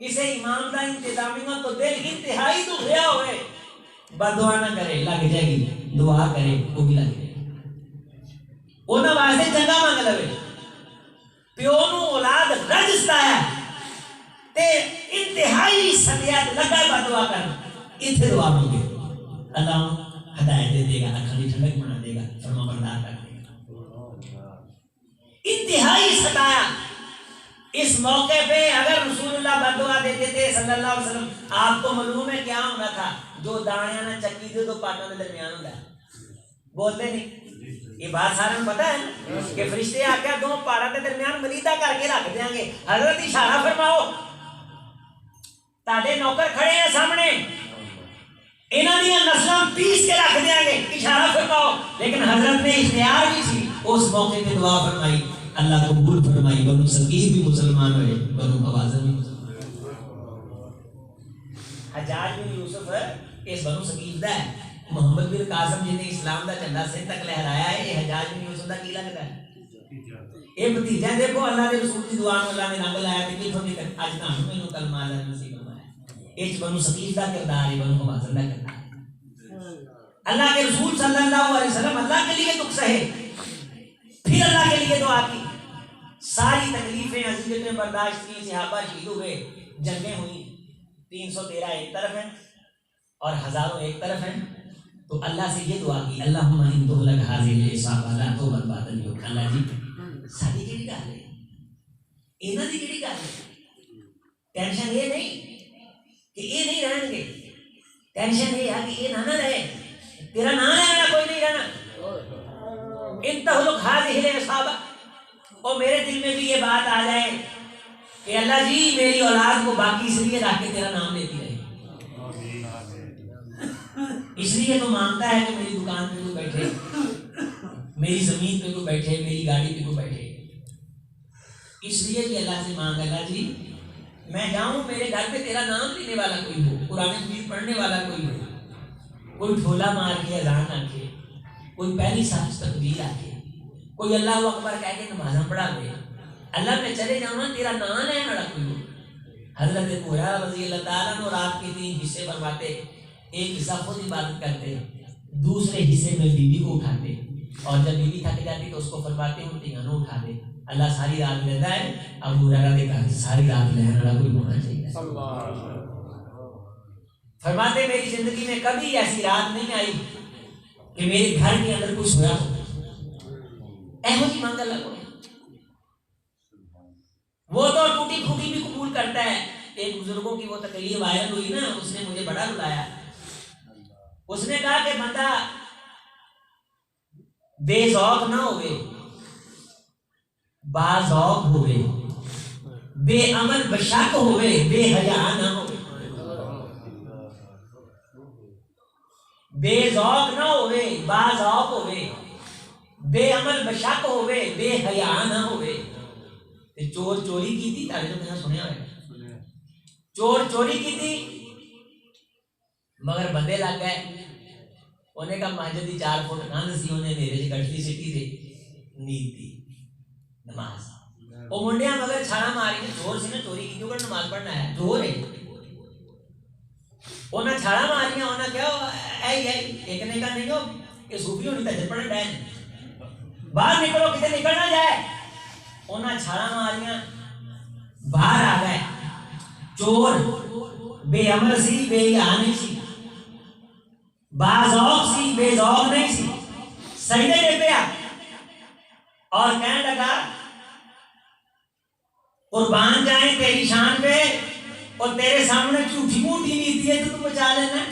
کسی امام کا انتظامیہ تو دل انتہائی دکھیا ہوئے، بدعا نہ کرے لگ جائے گی، دعا کرے وہ بھی لگ جائے گی. انہاں واسطے چنگا منگ لوے، پیو نو اولاد رج ستایا تے انتہائی سمیات لگا بدعا کر، اتنے دعا مانگے اللہ ہدایت دے دے گا، اکھاں دی ٹھنڈک بنا دے گا، فرما بردار کر دے گا. انتہائی ستایا. اس موقع پہ اگر رسول اللہ بدعا دیتے تھے صلی اللہ علیہ وسلم، آپ کو معلوم ہے کیا ہونا تھا؟ جو دانے نہ چکی دے تو پاٹوں کے درمیان ہوتا ہے، بولتے نہیں. یہ بات سارے پتہ ہے نا کہ فرشتے آ کے دو پہاڑوں کے درمیان ملیدہ کر کے رکھ دیں گے. حضرت اشارہ فرماؤ، تاڑے نوکر کھڑے ہیں سامنے، انہاں دی نسلاں پیس کے رکھ دیں گے، اشارہ فرماؤ. لیکن حضرت نے اختیار بھی تھی، اس موقع پہ دعا فرمائی، اللہ قبول فرمائی. بنو ثقیف بھی مسلمان ہوئے، بنو حوازن بھی مسلمان ہوئے. حجاج بن یوسف اس بنو ثقیف دا ہے. محمد بن قاسم جن نے اسلام دا جھنڈا سر تک لہرایا ہے، یہ حجاج بن یوسف دا کی لگتا ہے؟ یہ بھتیجا. دیکھو اللہ کے رسول کی دعا میں اللہ نے رنگ لایا کہ کتھوں نکل اج تاں مینوں کلمہ اللہ نصیب فرمایا. اس بنو ثقیف دا کردار ہے، بنو حوازن دا کردار ہے. اللہ کے رسول صلی اللہ علیہ وسلم اللہ کے لیے دکھ سہے، پھر اللہ کے لیے دعا کی، ساری تکلیفیں اذیتیں برداشت کی، صحابہ شہید ہوئے، جنگیں ہوئیں، 313 ایک طرف ہیں اور ہزاروں ایک طرف ہیں. تو اللہ سے یہ دعا کی اللہم ان تہلک ہذہ العصابہ لا توبۃ بعد اليوم. اللہ جی ساری کیڑی گل ہے، انہاں دی کیڑی گل ہے؟ ٹینشن یہ نہیں کہ یہ نہیں رہن گے، ٹینشن یہ ہے کہ یہ نہ رہے، تیرا نام لینا کوئی نہیں رہنا. ان تہلک ہذہ العصابہ، اور میرے دل میں بھی یہ بات آ جائے کہ اللہ جی میری اولاد کو باقی اس لیے رکھ کے تیرا نام لیتی رہے، اس لیے تو مانگتا ہے کہ میری دکان پہ کوئی بیٹھے، میری زمین پہ کوئی بیٹھے، میری گاڑی پہ کوئی بیٹھے. اس لیے کہ اللہ سے مانگ اللہ جی میں جاؤں میرے گھر پہ تیرا نام لینے والا کوئی ہو، قرآن مجید پڑھنے والا کوئی ہو، کوئی ڈھولا مار کے اذان رکھے، کوئی پہلی صف تکبیر رکھے، کوئی اللہ اکبر کہہ کے نمازاں پڑھا دے. اللہ میں چلے جاؤں نا تیرا نام ہے بڑا کوئی ہو. حضرت ابو ہریرہ رضی اللہ تعالیٰ عنہ رات کے 3 حصے فرماتے، ایک حصہ خود عبادت کرتے، دوسرے حصے میں بیوی کو اٹھاتے، اور جب بیوی تھک جاتی تو اس کو فرماتے ہوں تیانوں اٹھا دے. اللہ ساری رات لیتا ہے، ابو ہریرہ کے گھر ساری رات لینے والا کوئی ہونا چاہیے. فرماتے میری زندگی میں کبھی ایسی رات نہیں آئی کہ میرے گھر کے اندر کچھ ہوا ہو. ایہو جی مانگ اللہ کو، وہ تو ٹوٹی پھوٹی بھی قبول کرتا ہے. ایک بزرگوں کی وہ تقریر وائرل ہوئی نا، اس نے مجھے بڑا رلایا. اس نے کہا کہ بندہ بے ذوق نہ ہوئے، با ذوق ہوئے، بے عمل بشک ہوئے، بے حیا نہ ہوئے. بے ذوق نہ ہوئے، با ذوق ہوئے، بے عمل بشک ہوئے، بے حیا نہ ہوئے. چور چوری کی تھی، تارے جو میں نے سنیا ہے، چور چوری کی تھی مگر بندے لگ گئے. انہیں کہا مسجد دی 4 فٹ کاندھ سی، انہیں میرے سے کٹتی سٹی تھی نیت دی نماز. وہ منڈیاں مگر چھاڑا ماری نے، چور سی نا چوری کی کیونکہ نماز پڑھنا ہے، چور ہے. انہیں چھاڑا ماریاں، انہیں کیا ایک نے کہا نہیں ہو کہ صوفی ہونی تجھے پڑھنے ڈائن، باہر نکلو کتے نکل نہ جائے. انہیں چھاڑا ماریاں، باہر آ گئے. چور بے عمل سی، بے حیا نہیں سی، با ذوق سی، بے ذوق نہیں سی. سجدے دے پیا اور کہنے لگا قربان جائیں تیری شان پہ، اور تیرے سامنے جھوٹی موٹی نیتی ہے تو تم بچا لینا ہے۔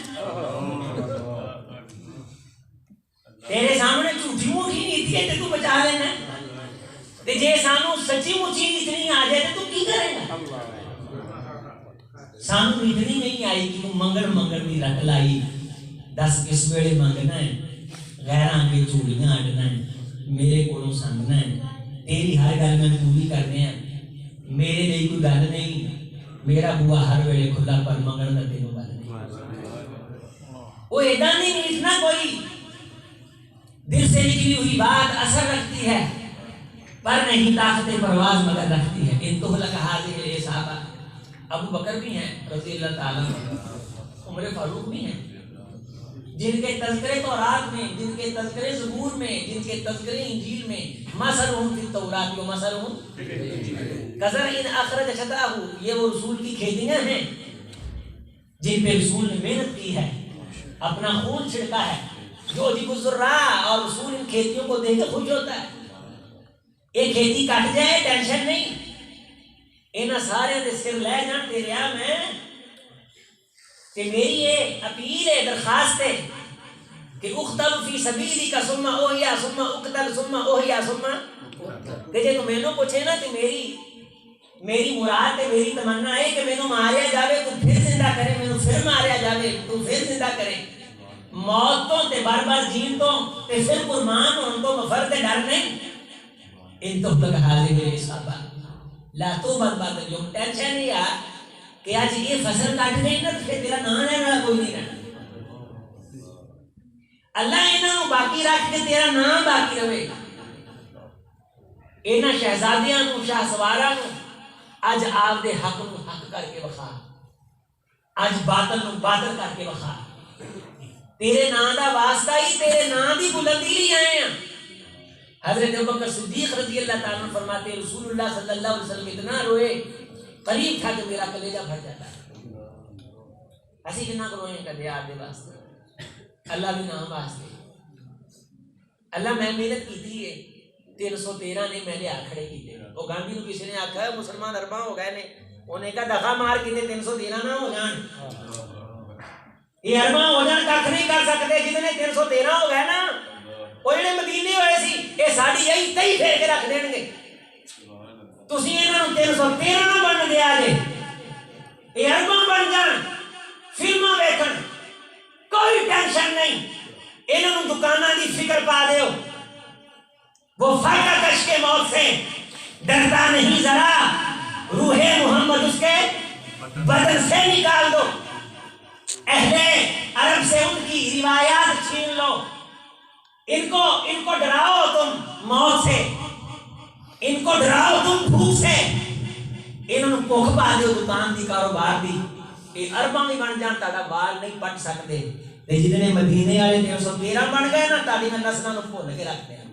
تیرے سامنے جھوٹی موٹی نیتی ہے تو تم بچا لینا ہے، تے جے سانو سچی مچی اتنی آ جائے تو کی کرے گا؟ سانو اتنی نہیں آئی کہ تم منگن دی رکھ لائی، دس کس ویلے منگنا ہے، غیراں کے چوڑیاں اڈنا ہے، میرے کولوں سنگنا ہے، تیری ہر گل میں پوری کرنے ہیں، میرے لیے کوئی گل نہیں، میرا بوا ہر ویلے کھلا پر منگن دا تینوں گل نہیں۔ وہ ایدا نہیں نیٹنا کوئی، دل سے نکلی ہوئی بات اثر رکھتی ہے پر نہیں طاقت پرواز مگر رکھتی ہے۔ ان تو لکھا دے صحابہ، ابو بکر بھی ہیں رضی اللہ تعالیٰ، عمر فاروق بھی ہیں، جن کے تذکرے تورات میں، جن کے تذکرے زبور میں، جن کے تذکرے انجیل میں، مثلہم فی التورات و مثلہم کزرع اخرج شطأہ، یہ وہ رسول کی کھیتیاں ہیں جن پہ رسول نے محنت کی ہے، اپنا خون چھڑکا ہے، جو جب الزراع، اور رسول ان کھیتیوں کو دیکھ کے خوش ہوتا ہے۔ ایک کھیتی کٹ جائے ٹینشن نہیں، انہاں سارے دے سر لے جان تیرے میں، کہ میری یہ اپیل ہے، درخواست ہے کہ اقتل فی سبیلک ثم احیا ثم اقتل ثم احیا ثم، کہ جے تو مینوں پوچھے نا کہ میری مراد ہے، میری تمنا ہے کہ مینوں ماریا جاوے تو پھر زندہ کرے، مینوں پھر ماریا جاوے تو پھر زندہ کرے، موت تو تے بار بار جین تو تے پھر قربان ہون تو مفر تے ڈر نہیں۔ ان تو تک حاضر میرے صحابہ لا تو بات جو ٹینشن نہیں آ کہ آج یہ فصل کٹ گئی نا تو تیرا نام ہے والا کوئی نہیں رہنا، اللہ انہاں باقی رکھ کے تیرا نام باقی رہے۔ انہاں شہزادیاں نو، شاہ سواراں نو اج آپ دے حق نو حق کر کے وکھا، اج باطل نو باطل کر کے وکھا، تیرے نام دا واسطہ ہی تیرے نام دی بلندی لی آئے ہیں۔ حضرت ابوبکر صدیق رضی اللہ تعالیٰ عنہ فرماتے ہیں رسول اللہ صلی اللہ علیہ وسلم اتنا روئے، قریب تھا کہ میرا کلیجہ پھٹ جاتا ہے۔ اسی کنا کو روئیں کر دیا آپ دے واسطے، اللہ بھی نام واسطے، اللہ میں محنت کی تھی 313 نہیں میں نے آکھڑے کی تھے۔ وہ گاندھی نو کسی نے آکھا ہے مسلمان ارباں ہو گئے نے، انہیں کہا دفعہ مار کی 313 نہ ہو جان، یہ ارباں ہو جان کھ نہیں کر سکتے، جتنے 313 ہو گئے نا وہ جڑے مدینے ہوئے سی یہ ساڑی یہی تئی پھیر کے رکھ دیں گے، تسی انہوں 313 نہ بن دیا جے، یہ ارباں بن جان، فلماں ویکھن، کوئی ٹینشن نہیں، انہوں دکانہ دی فکر پا دیو، وہ فاقہ کش کے موت سے ڈرتا نہیں ذرا، روح محمد اس کے بدن سے نکال دو، اہل عرب سے ان کی روایات چھین لو، ان کو ڈراؤ تم موت سے، ان کو ڈراؤ تم بھوک سے، انہوں کوکھ پا دیو دکان دی کاروبار دی، یہ ارباں بھی بن جان تاڑا بال نہیں پٹ سکتے، جتنے مدینے والے 313 بن گئے نا تاڑی میں نسلوں کو بھول کے رکھتے ہیں۔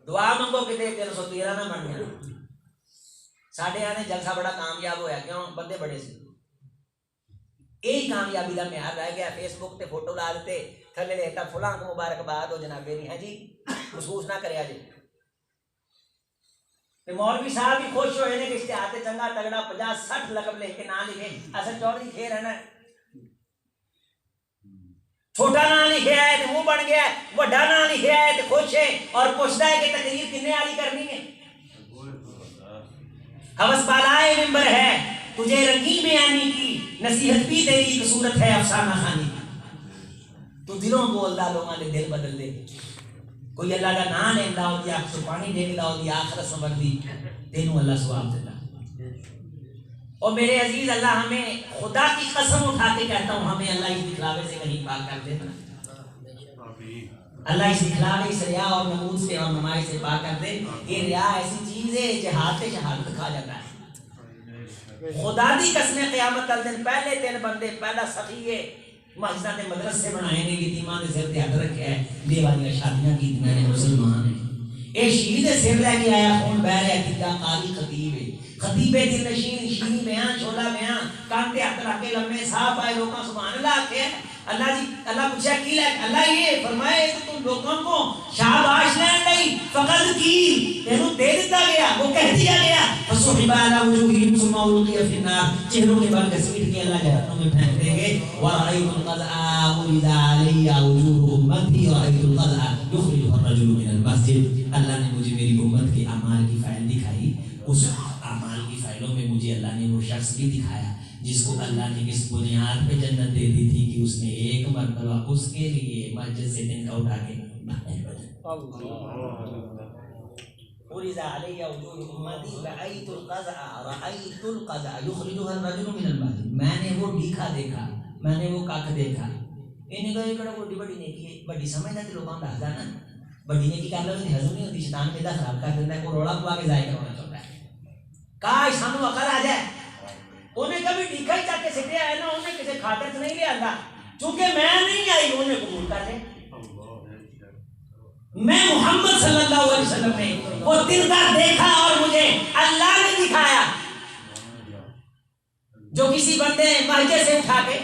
دعا منگو کہ 313 نہ بن گیا۔ ساڑھے آنے جلسہ بڑا کامیاب ہویا، کیوں؟ بندے بڑے سے یہی کامیابی دا معیار رہ گیا، فیس بک تے فوٹو لا دیتے تھلے لیتا فلاں کو مبارکباد ہو جناب نہیں ہے جی، محسوس نہ کریا جی۔ مولوی صاحب بھی خوش ہوئے نے کہ اشتہار چنگا تگڑا 50-60 لقب لے کے نام لکھے، اصل چودھری کھے رہنا ہے، چھوٹا نام لکھے آئے تو منہ بن گیا ہے، بڑا نام لکھے آئے تو خوش ہے اور پوچھتا ہے کہ تقریر کتنے والی کرنی ہے۔ حوث بالائے ممبر ہے تجھے رنگی بیانی کی، نصیحت بھی تیری ایک صورت ہے افسانہ خانی کی، تو دلوں بول دا لوگاں نے دل بدل دے، کوئی اللہ کا نام لیندہ ہو دیا آنکھ پانی دیکھتا ہو دیا آخرت سمجھ دی تینوں اللہ ثواب دیتا۔ اور میرے عزیز اللہ ہمیں خدا کی قسم اٹھا کے کہتا ہوں ہمیں اللہ اس دکھلاوے سے کہیں پاک کر دے، اللہ اس دکھلاوے اس ریا اور نمود سے اور نمائش سے پاک کر دے۔ یہ ریا ایسی چیز ہے جہاد پہ شہادت کھا جاتا ہے۔ خدا دی قسم قیامت کا دن پہلے 3 بندے پہلا سخی ہے مسجد مدرسے بنائے نے، یتیماں دے سر تے ہاتھ رکھے ہے، دیوالیاں شادیاں کی نے، مسلمان ہیں، اے شہید سر لے کے آیا خون بہ رہا تیجا قاری خطیب ہے، خطیب دل نشین شینی بیان شولا بیان کان تے ہاتھ رکھ کے لمے صاف آئے لوگاں سبحان اللہ آکھے اللہ پوچھا کی لائے اللہ یہ فرمائے تو تم لوگوں کو شاباش لین لئی فقط کی تینوں دے دیتا گیا وہ کہہ دیا گیا فصحب علی وجوہہم ثم القی فی النار چہروں کے بل گھسیٹ کے اللہ جہنم میں پھینک دیں گے ورأیت القذع ولد علی وجوہ امتی ورأیت القذع یخرجہ الرجل من المسجد اللہ نے مجھے میری امت کے اعمال کی فائل دکھائی اس اعمال کی فائلوں میں مجھے اللہ نے وہ شخص بھی دکھایا جس کو اللہ نے اس بنیاد پہ جنت دے دی تھی کہ اس نے ایک مرتبہ اس کے لیے مسجد سے دن کا اٹھا کے ورزا علیہ وجوہ امتی رأیت القذع یخرجہ الرجل من المسجد میں نے وہ ڈیکھا دیکھا میں نے وہ کاک دیکھا انہیں کہا یہ کڑا بڑی بڑی نیکی ہے بڑی سمجھ تھا کہ لوگوں کا حضا نا بڑی نیکی کر لو حضور نہیں ہوتی شیطان پیدا خراب کر دیتا ہے وہ روڑا پوا کے ضائع کرنا چاہتا ہے کاش سانو عقل آ جائے انہیں کبھی ڈیکھا ہی چاہ کے سٹیا ہے نا انہیں کسی خاطر سے نہیں لیا تھا چونکہ میں نہیں آئی انہیں قبول کر لیں میں محمد صلی اللہ علیہ وسلم نے وہ دن کا دیکھا اور مجھے اللہ نے دکھایا جو کسی بندے مسجد سے اٹھا کے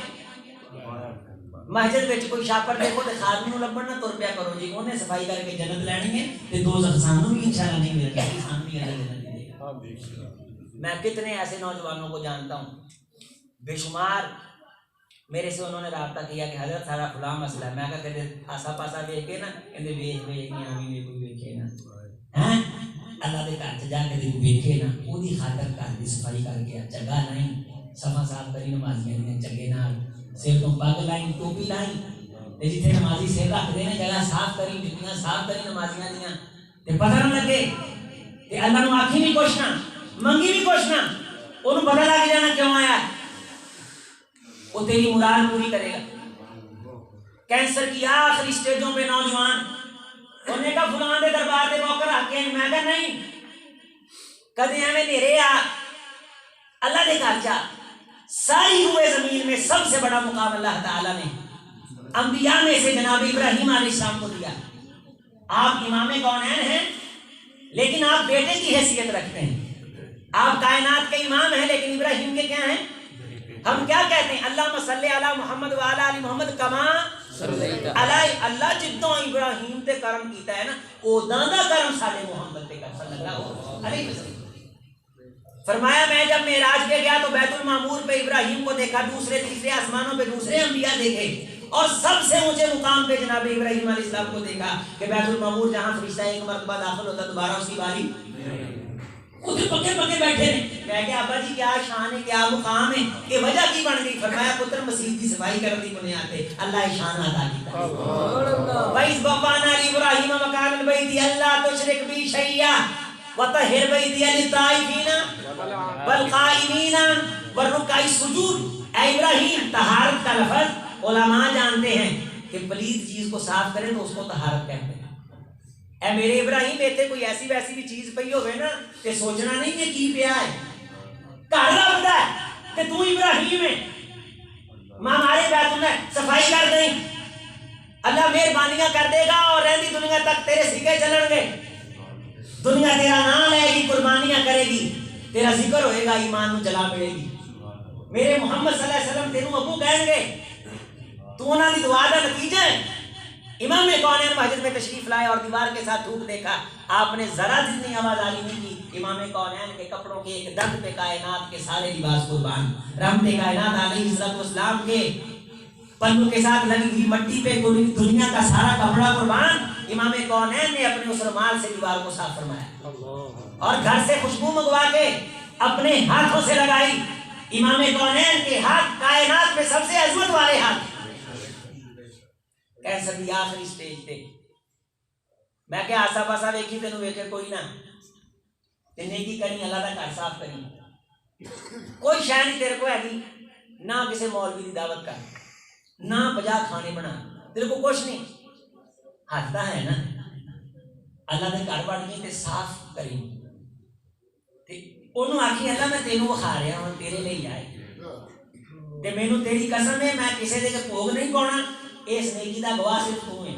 مسجد وچ کوئی شاپر دیکھو تے خادم نوں لبن نہ تر پیا کرو جی انہیں صفائی کر کے جنت لینی ہے تے دوزخ سانوں بھی انشاءاللہ نہیں ملے گا انسان بھی اللہ جنت دے گا میں کتنے ایسے نوجوانوں کو جانتا ہوں بے شمار میرے سے انہوں نے رابطہ کیا کہ حضرت سارا فلاں مسئلہ ہے میں کہا کہ آسا پاسا دیکھ کے نا کہتے ویکھ ویکھ نہیں آویں میں کوئی ویکھے نا ہیں اللہ دے گھر چ جا کے کوئی ویکھے نا اودی خاطر گھر دی صفائی کر کے چنگا نہیں صفا صاف کری نمازیاں دی چنگے نال سر تو پگ لائیں ٹوپی لائیں تے جتھے نمازی سر رکھ دے نا جگہ صاف کری جتیاں صاف کری نمازیاں دیاں تے پتہ نہ لگے تے اللہ نو آکھی نہیں کچھ نہ منگی بھی کچھ نہ انہوں پتہ لگ جانا کیوں آیا وہ تیری مراد پوری کرے گا کینسر کی آخری سٹیجوں پہ نوجوان انہوں نے کہا فلان دے دربار دے موقع رکھ کے میں کہا نہیں کدی ہمیں نیرے آ اللہ دے گھر جا ساری روئے زمین میں سب سے بڑا مقام اللہ تعالیٰ نے انبیاء میں سے جناب ابراہیم علیہ السلام کو دیا آپ امام کونین ہیں لیکن آپ بیٹے کی حیثیت رکھتے ہیں آپ کائنات کے امام ہیں لیکن ابراہیم کے کیا ہیں ہم کیا کہتے ہیں اللہم صلی علی محمد وعلی علی محمد کما علی اللہ جتوں ابراہیم تے کرم کیتا ہے نا او دادا کرم سارے محمد تے کر صلی اللہ علیہ وسلم فرمایا میں جب معراج پہ گیا تو بیت المعمور پہ ابراہیم کو دیکھا دوسرے تیسرے آسمانوں پہ دوسرے انبیاء دیکھے اور سب سے اونچے مقام پہ جناب ابراہیم علیہ السلام کو دیکھا کہ بیت المعمور جہاں فرشتہ ایک مرتبہ داخل ہوتا دوبارہ اس کی باری ادھر پکے پکے بیٹھے نے میں کہ ابا جی کیا شان ہے کیا مقام ہے یہ وجہ کی بن گئی فرمایا پتر مسجد کی صفائی کرنے کی بنیاد پہ اللہ شان عطا کیتا وَإِذْ بَوَّأْنَا لِإِبْرَاهِيمَ مَكَانَ الْبَيْتِ أَلَّا تُشْرِكْ بِي شَيْئًا وَطَهِّرْ بَيْتِيَ لِلطَّائِفِينَ وَالْقَائِمِينَ وَالرُّكَّعِ السُّجُودِ اے ابراہیم طہارت کا لفظ علماء جانتے ہیں کہ پلید چیز کو صاف کریں تو اس کو طہارت کہتے ہیں اے میرے ابراہیم ایتھے کوئی ایسی ویسی بھی چیز پئی ہوئے نا تے سوچنا نہیں یہ کی پیا ہے گھر لگتا ہے کہ تو ابراہیم ہے ماں ہمارے بیت اللہ صفائی کر دیں اللہ مہربانیاں کر دے گا اور رہندی دنیا تک تیرے سکے چلن گے دنیا تیرا نام لے گی قربانیاں کرے گی تیرا ذکر ہوئے گا ایمان نو جلا ملے گی میرے محمد صلی اللہ علیہ وسلم تینوں ابو کہیں گے تو انہاں دی دعا دا نتیجہ ہے امام کونین مسجد میں تشریف لائے اور دیوار کے ساتھ تھوک دیکھا آپ نے ذرا جتنی آواز آلی نہیں کی امام کونین کے کپڑوں کے ایک دند پہ کائنات کے سارے لباس قربان رحمت کائنات علیہ السلام کے پلو کے ساتھ لگی ہوئی مٹی پہ دنیا کا سارا کپڑا قربان امام کونین نے اپنے اس رومال سے دیوار کو صاف فرمایا اور گھر سے خوشبو منگوا کے اپنے ہاتھوں سے لگائی امام کونین کے ہاتھ کائنات میں سب سے عظمت والے ہاتھ کینسر دی آخری سٹیج تے میں کہ آسا پاسا ویکھی تینوں ویکھے کوئی نہ تے نیکی کریں اللہ دا گھر صاف کریں کوئی شے نہیں تیرے کو ہے نہ کسی مولوی دی دعوت کر نہ 50 کھانے بنا تیرے کو کچھ نہیں ہاتھ دا ہے نا اللہ دے گھر بڑھ کے تے صاف کریں تے انہوں آکھی اللہ میں تینوں کھا رہا ہوں تیرے لئی آئے تے مینوں تیری قسم ہے میں کسی دے بھوگ نہیں پاؤنا اس نیکی دا گواہ صرف تو ہے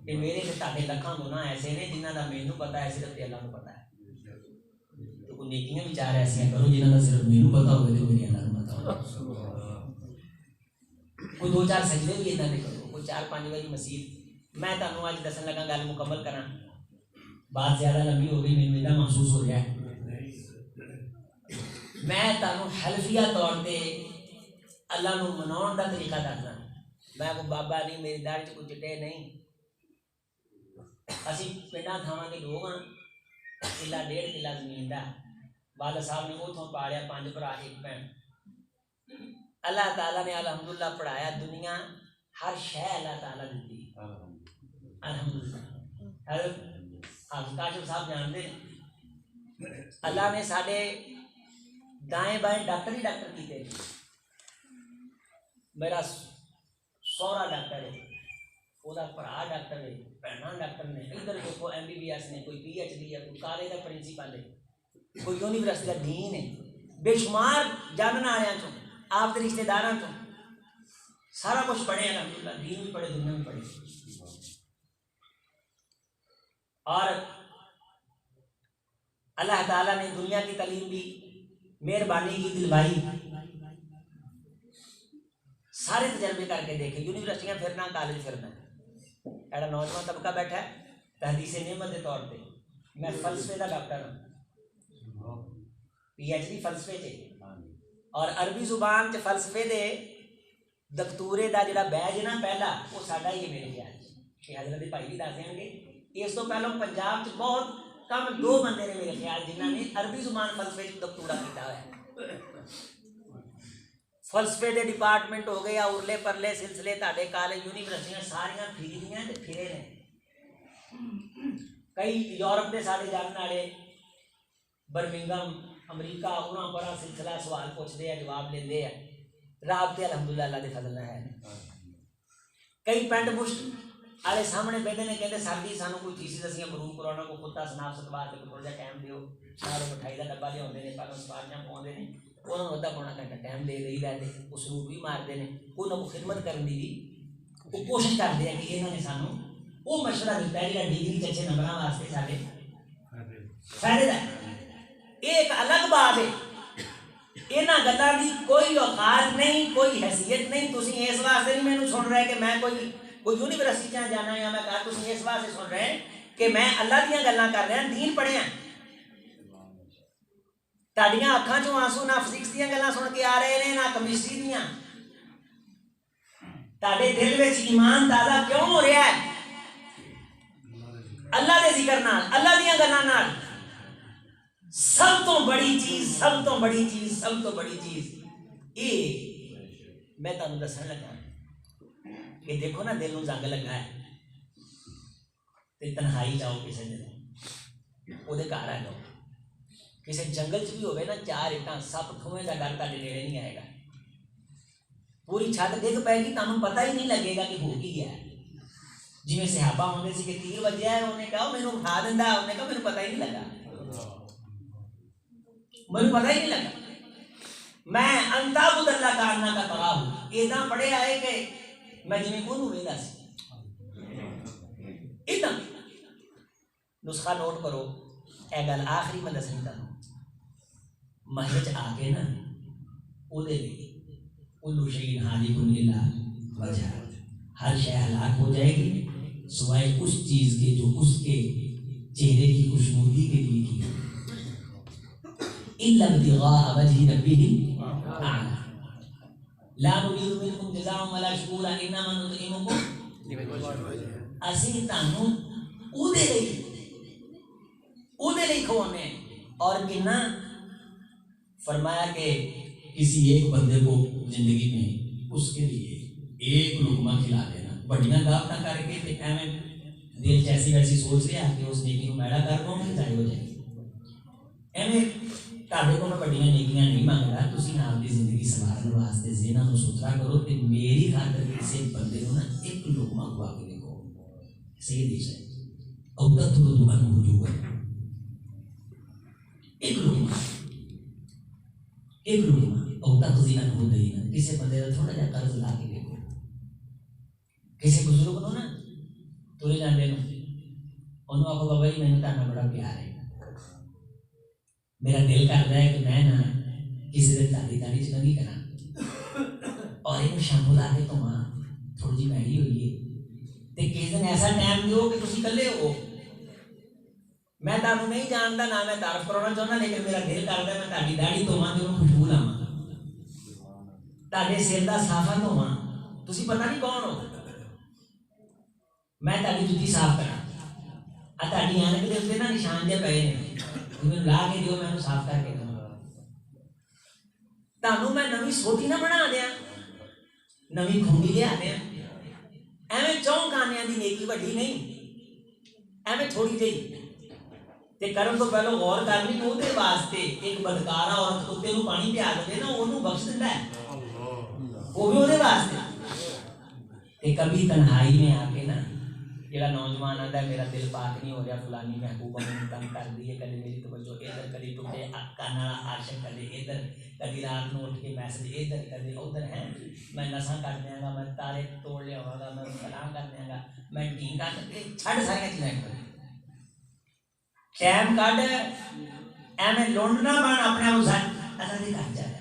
کہ میرے سے تاکہ لکھاں گناہ ایسے نے جنہاں دا مینوں پتا ہے صرف اللہ کو پتا ہے تو کوئی نیکیاں بھی چاہ رہے ایسے کرو جنہاں دا صرف مینوں پتا ہوئے تو میری اللہ کو پتا ہوئے کوئی 2-4 سجدے بھی اتنا نہیں کرو, کوئی 4-5 باری مسیح. میں تمہیں اج دسن لگا گل مکمل کرا, بات زیادہ لمبی ہو گئی, میرے اتنا محسوس ہو رہا ہے. میں تمہیں حلفیہ طور پہ اللہ نو مناؤن کا طریقہ دسنا. میں کوئی بابا نہیں, میری داڑھی چ کوئی چٹے نہیں. اسی پنڈاں تھاواں کے لوگ ہاں, کلا 1.5 کلا زمین کا والد صاحب نے اتوں پالیا, 5 بھرا 1 بہن. اللہ تعالیٰ نے الحمدللہ پڑھایا, دنیا ہر شے اللہ تعالیٰ دیتی الحمدللہ. حافظ کاشف صاحب جانتے ہیں اللہ نے سارے دائیں بائیں ڈاکٹر ہی ڈاکٹر کیتے. میرا سہرا ڈاکٹر ہے, وہ بھرا ڈاکٹر ہے, بہناں ڈاکٹر نے, ادھر دیکھو MBBS نے, کوئی PhD ہے, کوئی کالج کا پرنسپل ہے, کوئی یونیورسٹی کا ڈین ہے. بے شمار جاننا آیا چوں, آپ کے رشتے داراں چوں سارا کچھ پڑھے الحمدللہ, دین بھی پڑھے, دنیا بھی پڑھے. اور اللہ تعالیٰ نے دنیا کی تعلیم بھی مہربانی کی, دلوائی. سارے تجربے کر کے دیکھے, یونیورسٹیاں پھرنا, کالج پھرنا. ایڑا نوجوان طبقہ بیٹھا ہے تحدیث نعمت کے طور پہ. میں فلسفے کا ڈاکٹر ہوں, PhD فلسفے سے, اور عربی زبان چ فلسفے دے دکتورے دا جڑا بیج ہے نا پہلا, وہ ساڈا ہی ہے میرے خیال کہ حضرت بھائی بھی دس دیں گے. اس تو پہلے پنجاب چ بہت کم 2 بندے نے میرے خیال جنہوں نے عربی زبان فلسفے چ دکتورا کیتا ہوا ہے. فلسفے دے ڈپارٹمنٹ ہو گئے, ارلے پرلے سلسلے تاڈے کالج یونیورسٹیاں ساریاں پھریاں تے پھرے نے. کئی یورپ دے سارے جاننے والے, برمنگم امریکہ, انہاں بڑا سلسلہ سوال پوچھتے ہیں, جواب لیندے ہیں. رابطے الحمدللہ اللہ دے فضل ہے. کئی پینٹ مشت والے سامنے بیٹھے نے, کہتے سر جی سانوں کوئی تیسری دسیاں مرور کرانا, کوئی خطہ سناف ستوار کے تھوڑا جہا ٹائم دیو. سارے مٹھائی کا ڈبا لیا نے, پہلے سواریاں پاؤندے نے, انہوں نے 1.5 گھنٹہ ٹائم دے دئی دا, اسلوب بھی مارتے ہیں. کوئی نہ کوئی خدمت کرنے کی وہ کوشش کرتے ہیں کہ انہوں نے سانوں وہ مشورہ دیتا ہے جہاں ڈگری اچھے نمبر واسطے سارے فائدے دا. یہ ایک الگ بات ہے. یہاں گلوں کی کوئی اوقات نہیں, کوئی حیثیت نہیں. تھی اس واسطے نہیں مینوں سن رہے کہ میں کوئی یونیورسٹی جانا, یا میں کہا تھی اس واسطے سن رہے ہیں کہ میں اللہ دیا گلاں کر رہا, دین پڑھیا. تہاڈیاں اکھاں چوں آنسو نہ فزکس دیا گلاں سن کے آ رہے ہیں, نہ کیمسٹری دیا. تہاڈے دل وچ ایمان تازہ کیوں ہو رہا ہے؟ اللہ دے ذکر نال, اللہ دیا گلاں نال. سب تو بڑی چیز, سب تو بڑی چیز, سب تو بڑی چیز یہ میں تمہیں دسن لگا کہ دیکھو نا, دل نو زنگ لگا ہے تے تنہائی جاؤ کسی دن, وہ گھر آ جاؤ. کسی جنگل چ بھی ہوئے نا, 4 اٹاں سپ ٹھوئیں کا ڈر تھے نیڑے نہیں آئے گا. پوری چھت ڈگ پائے گی, تمہیں پتہ ہی نہیں لگے گا کہ ہو کی گیا ہے. جی صحابہ ہوتے سی کہ تیر وجیا ہے, انہیں کہا مینوں اٹھا دینا, انہیں کہا مینوں پتہ ہی نہیں لگا, مجھے پتہ ہی نہیں لگا. میں انتابود اللہ کارنا کا پڑھا ہوں, اتنا پڑھے آئے کہ میں جی کو ویلا سی. اتنا نسخہ نوٹ کرو, اے گل آخری میں دسنی کروں. محل چ آ کے نا وہ کلو شیء ہالک الا وجہ, ہر شے ہلاک ہو جائے گی سوائے اس چیز کے جو اس کے چہرے کی خوشنودی کے لیے کی. الا ابتغاء وجه ربه اعلى لا نريد منكم جزاء ولا شكورا انما نطعمكم. اسی تانوں اودے لئی کھوانے. اور کنا فرمایا کہ کسی ایک بندے کو زندگی میں اس کے لیے ایک لقمہ کھلا دینا, بڑیاں گاپ نہ کر کے تے ایویں دل ایسی ویسی سوچ رہا کہ اس نیکی کو میڑا کر دوں کہ ضائع ہو جائے. ایویں تاڈے کو میں بڑیاں نیکیاں نہیں مانگ رہا, تسی آپ کی زندگی سنوارن واسطے ذہناں نوں ستھرا کرو تے میری خاطر کسی بندے نوں نا ایک لقمہ کھوا کے دیکھو. صحیح دیش ہے او تطلب ان وجوہ, ایک لقمہ او تقضی عنہ دینا. کسی بندے کا تھوڑا جہا قرض لا کے دیکھو. کسی بزرگ نوں نا ترے جاندے نوں انہوں آکھو بابا جی مینوں تہاڈا بڑا پیار ہے, میرا دل کرتا ہے کہ میں نا کسی دن داڑھی چ نگی کرا اور یہ شامل آ کے تو ماں دیکھو جی میری ہوئی ہے تے کس دن ایسا ٹائم دیو کہ تسی کلے ہو. میں تانوں نہیں جانتا نہ میں تعارف کرانا چاہنا لیکن میرا دل کردا میں تہاڈی داڑھی دھوواں تے خوشبو لاواں تہاڈے سر دا صافا دھوواں تسی پتہ نہیں کون ہو. میں تہاڈی جُتی صاف کراں آ تہاڈی اینک دے اوتے نا نشان جے پئے نے مینوں لا کے دیو میں صاف کر کے دوں. تانوں میں نویں سوٹی نہ بنا دیاں نویں کھونگی لیا دیاں ایویں چون کانیاں دی نیکی وڈی نہیں ایویں تھوڑی جہی تے کرن تو پہلو غور کرنی او دے واسطے ایک بدکارا عورت کتے نوں پانی پیا دے نا اونوں بخش دیندا ہے وہ بھی او دے واسطے. تے کبھی تنہائی میں آ کے نا جڑا نوجوان آتا ہے میرا دل پاک نہیں ہو رہا فلانی محبوبہ میں تنگ کر دی ہے کدی میری توجہ ادھر کدی ٹوٹے کان والا عاشق کدی ادھر کدی رات نو اٹھ کے میسج ادھر کدی ادھر ہے میں نساں کر دیاں گا میں تارے توڑ لیاواں گا میں سلام کر دیاں گا میں ٹین کر کے چھڈ سارے چیزاں ٹائم کڈ ایویں لونڈ نہ بن اپنے آپ اللہ دے گھر جا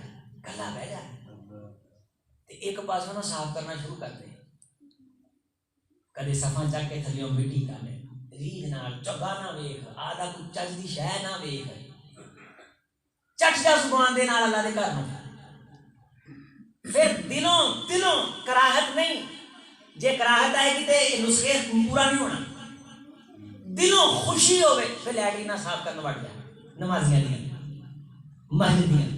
کلا بہ جا تے ایک پاسوں نہ صاف کرنا شروع کر دے. کدے صفاں چک کے تھلیوں مٹی کر لے ریت نال چگا نہ ویکھ آدھا کوئی چج دی شے نہ ویکھ چٹ جا زبان دے نال اللہ دے گھر نوں پھر دلوں کراہت نہیں جے کراہت آئے گی تے نسخے پورا نہیں ہونا دلوں خوشی ہوئے پھر لیٹرینا صاف کرنا بڑھ جائے نمازیاں دیاں مسجد دیاں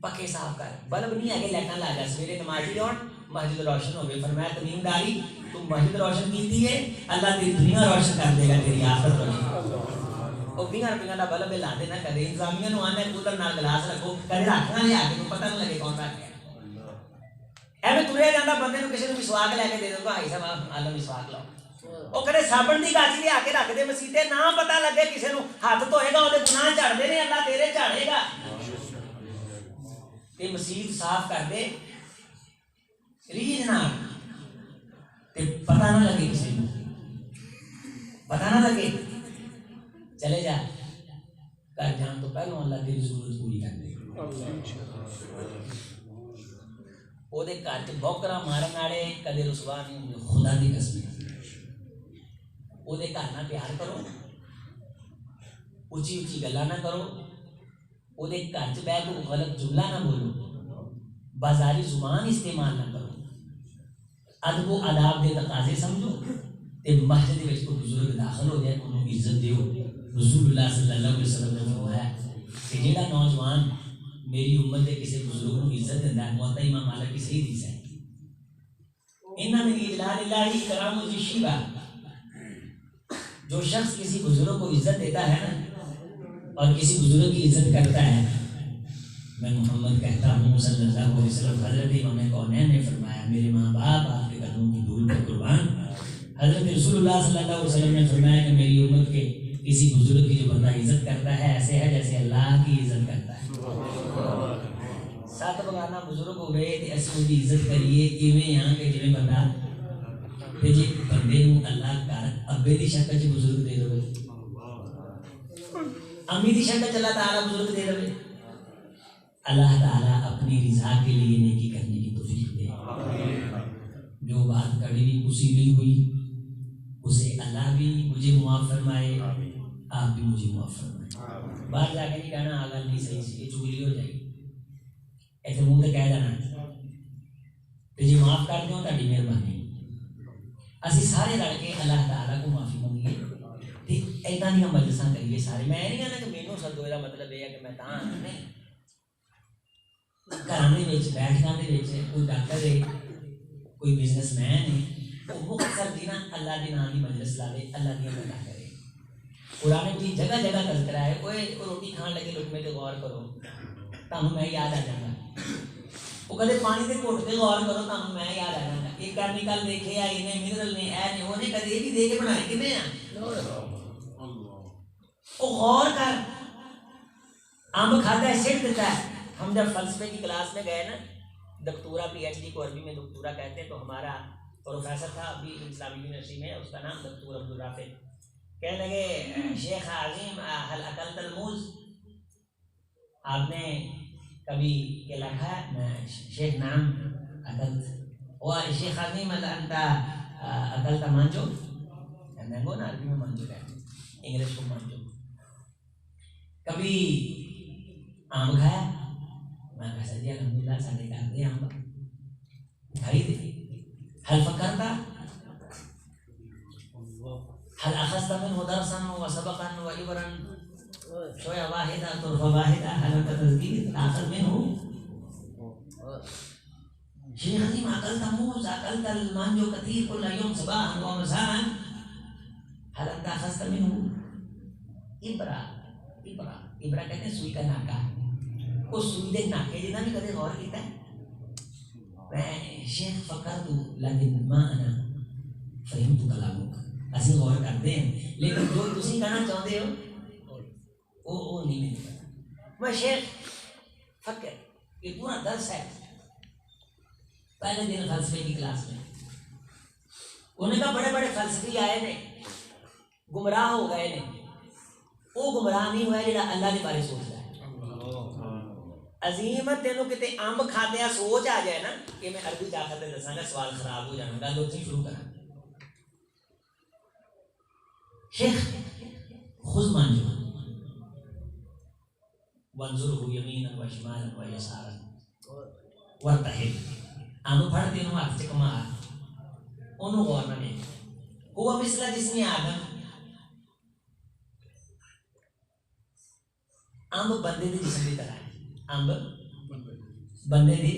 پکے صاف کر بلب نہیں آگے لیٹنا لا جا سویرے نمازی دون مسجد روشن ہوگی. فرمایا تمیم داری تم مسجد روشن کیتی ہے اللہ تیری دنیا روشن کر دے گا تیری آخرت روشن. وہ 20 روپیہ کا بلب لا دینا کدے انتظامیہ نو آنا کولر نال گلاس رکھو کدے رکھنا لیا کے تو پتہ نہیں لگے کون رکھ گیا. ایویں تریا جاتا بندے نو کسی نو مسواک لے کے دے دو بھائی صاحب آلو مسواک لاؤ وہ کدے صابن دی گاچی لیا کے رکھ دے مسیتے نہ پتہ لگے کسی نو ہاتھ دھوئے گا وہ گناہ جھڑ دے اللہ تیرے جھاڑے گا. تے مسجد صاف کر دے ریج نہ تے پتہ نہ لگے کسی نو پتہ نہ لگے چلے جا گھر جان تو پہلو اللہ تیری ضرورت پوری کر دے. وہ دے گھر چ بوکرا مارن والے کدے رسوا نہیں ہوندے خدا دی قسم. وہ دے گھر نہ پیار کرو اچھی اچھی گلاں نہ کرو وہ دے گھر چ بیٹھ کے غلط جملہ نہ بولو بازاری زبان استعمال نہ کرو ادب و آداب دے تقاضے سمجھو تے مسجد وچ کوئی بزرگ داخل ہو جائے انہوں عزت دیو. رسول اللہ صلی اللہ علیہ وسلم نے فرمایا کہ جیڑا نوجوان میری امت دے کسی بزرگ کو عزت دیندا ہے موتا امام مالک کی صحیح حدیث ہے انہاں من اجلال اللہ کرام الشیبہ. جو شخص کسی بزرگ کو عزت دیتا ہے نا اور کسی بزرگ کی عزت کرتا ہے میں محمد کہتا ہوں صلی اللہ علیہ وسلم حضرت امام کونین نے فرمایا میرے ماں باپ آپ کے قدموں کی دھول پر قربان. حضرت رسول اللہ صلی اللہ علیہ وسلم نے فرمایا کہ میری امت کے کسی بزرگ کی جو بندہ عزت کرتا ہے ایسے ہے جیسے اللہ کی عزت کرتا ہے. سات بگانا بزرگ ہو گئے تے اسی ان کی عزت کریے ایویں یہاں کہ جویں بندہ تے جے بندے نوں اللہ کر ابے دی شکل چ بزرگ دے دے امی دی شکل چ اللہ تعالیٰ بزرگ دے دے اللہ تعالیٰ اپنی رضا کے لیے نیکی کرنے کی توفیق دے. جو بات کڑی اسی نہیں ہوئی اسے اللہ بھی مجھے معاف فرمائے آپ بھی مجھے معاف فرمائے. باہر جا کے نہیں کہنا آگا نہیں صحیح سی یہ چگلی ہو جائے گی ایسے منہ سے کہہ جانا تو جی معاف کر دوں تاری مہربانی. اسی سارے رل کے اللہ تعالیٰ کو معافی منگیے تے ایداں دیاں مجلساں کریے سارے. میں نہیں کہنا کہ مینوں سدو دا مطلب یہ ہے کہ میں تاں نہیں گھراں دے وچ بیٹھکاں دے وچ کوئی ڈاکٹر ہے کوئی بزنس مین ہے وہ مختصر دی نا اللہ دے نام دی مجلس لا دے اللہ دیاں گلاں کرے. قرآن کی جگہ جگہ تذکرہ ہے اوے روٹی کھان لگے لقمے تے غور کرو تانوں میں یاد آ جانا وہ کدے پانی دے گھٹ تے غور کرو تانوں میں یاد آ جانا. ایک کیمیکل دیکھے آ انہیں منرل نے اے نے اونے کدے بھی دے کے بنائے کنے آ او غور کر. امب کھاتا ہے سٹ دیتا ہے. ہم جب فلسفے کی کلاس میں گئے نا دکتورا پی ایچ ڈی کو عربی میں دکتورا کہتے ہیں تو ہمارا پروفیسر تھا ابھی اسلامی یونیورسٹی میں اس کا نام دکتور عبدالرافع. کہنے لگے شیخ عظیم حل اکلت الموز آپ نے کبھی یہ لکھا ہے؟ میں شیخ نام اکلت شیخ عظیم انت اکلتا مانجو مینگو نا عربی میں مانجو کہتے ہیں, انگلش کو مانجو. کبھی آم کھایا؟ میں کہا سر جی الحمدللہ سارے گھر دے آم کھائی دے. حل فکرتا حل اخذت منه درسا وسبقا وعبرا شوية واحدة طرفة واحدة هل انت تذكير تاخذ منه؟ شيخ عظيم اكلت موز اكلت المانجو كثير كل يوم صباحا ومساء هل انت اخذت منه؟ ابرا کہتے ہیں سوئی کا ناکا. اس سوئی دے ناکے جنہ بھی کدے غور کیتا ہے؟ میں شیخ فکرت لیکن ما انا فہمت کلامک. اسی غور کرتے ہیں لیکن جو تسی کہنا چاہتے ہو وہ نہیں مل پاتا. میں شیخ فکر یہ پورا درس ہے. پہلے دن فلسفے کی کلاس میں انہوں نے کہا بڑے بڑے فلسفی آئے نے گمراہ ہو گئے نے. وہ گمراہ نہیں ہوا جڑا اللہ کے بارے سوچ رہا ہے. عظیم تینوں کتے امب کھاتے ہیں سوچ آ جائے نا کہ میں عربی جا کر دساں گا سوال خراب ہو جانا گا. لوگ شروع کریں شیخ خود مان جو وانظرہ یمینا و شمالا و یسارا ورتحل. آنو پڑھ دینوں آکھ چکما انہوں غور نہ لے. ہوا مثلا جس میں آدم امب بندے دے جسم دی طرح ہے. امب بندے دے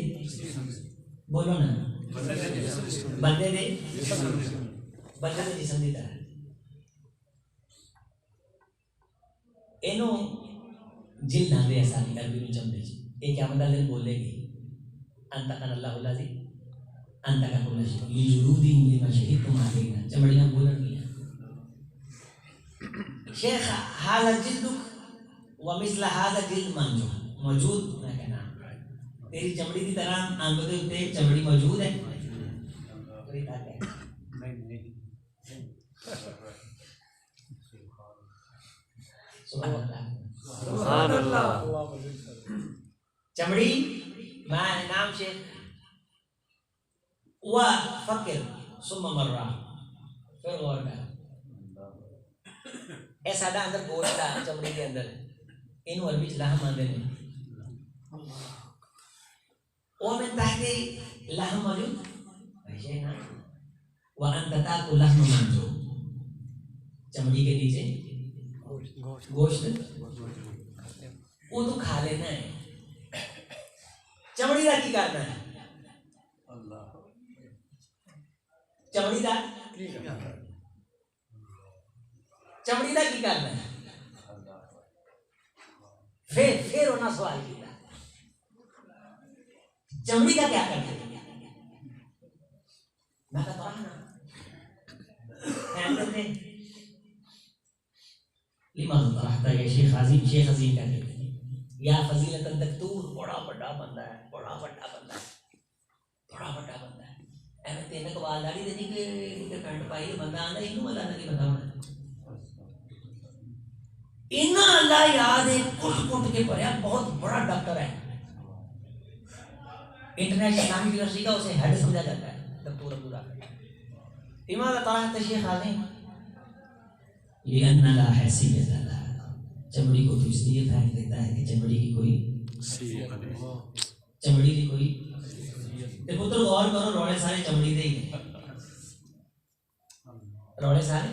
بولو نا بندے دے جسم دی طرح ہے. اینو جل نہ دے ایسا نہیں عربی میں چمدے چی. ایک کیا مدہ دن بولے گی انتقن اللہ اللہ دی انتقن اللہ شکر لجلودی لما شہید تم آگے گا. چمڑیاں بولن گیا شیخ حالا جلدک ومثل هذا جلد مانجو موجود. میں کہنا تیری چمڑی کی طرح آنکھ کے اوپر چمڑی موجود ہے. سبحان اللہ. چمڑی میں نام شیخ و فکر ثم مرہ پھر غور کر. اے ساڈا اندر گوشت ہے چمڑی کے اندر اینو عربی چ لحم آندے نے. او میں تحت لحم موجود ہے نا. وانت تاکل لحم منجو چمڑی کے نیچے گوشت وہ تو کھا لینا ہے. چمڑی کا کی کرنا ہے؟ چمڑی کا کی کرنا ہے؟ پھر انہوں نے سوال کیا چمڑی کا کیا کرنا ہے؟ میں کہتا ہوں نا لماذا طرحت یا شیخ عظیم. شیخ عظیم کہتے ہیں یا فضیلت الدکتور بڑا بڑا بندہ ہے. ایویں تین کبال داڑھی دینی کہ پینٹ پائی بندہ آنا انہوں اللہ نے بتاؤنا اینا اللہ یاد ہے کٹ کے پڑھیا. بہت بڑا ڈاکٹر ہے انٹرنیشنل اسلامک یونیورسٹی کا. اسے ہیڈ سمجھا جاتا ہے دکتور پورا. لماذا طرحت شیخ عظیم لأن لا حیثیت لها. چمڑی کو تو اس لیے پھینک دیتا ہے کہ چمڑی کی کوئی پتر غور کرو روڑے سارے چمڑی دے ہی روڑے سارے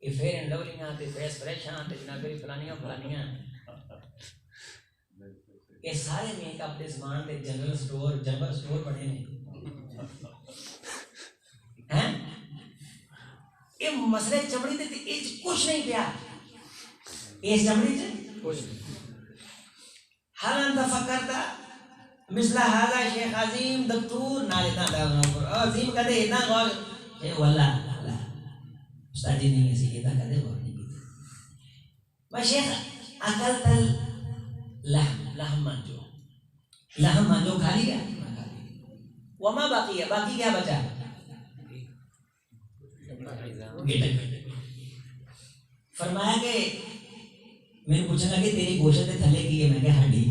یہ فیر اینڈ لولیاں تے فیس فریشاں تے جناب فلانیاں یہ سارے میک اپ دے زمان تے جنرل سٹور بنے نے ہیں. یہ مسئلے چمڑی تے کچھ نہیں پیا. اس چمڑی سے حال انت فکرتا مثل هذا شیخ عظیم دکتور نالتا عظیم کہتے اتنا غور واللہ استاد جی نہیں ایسی اتنا کہتے غور نہیں کیتا. میں شیخ اکلت لحم مانجو کھا لیا. وما باقی ہے باقی کیا بچا؟ فرمایا کہ میں پوچھنے لگے تیری گوشت دے تھلے کی ہے. میں کہا ہڈی.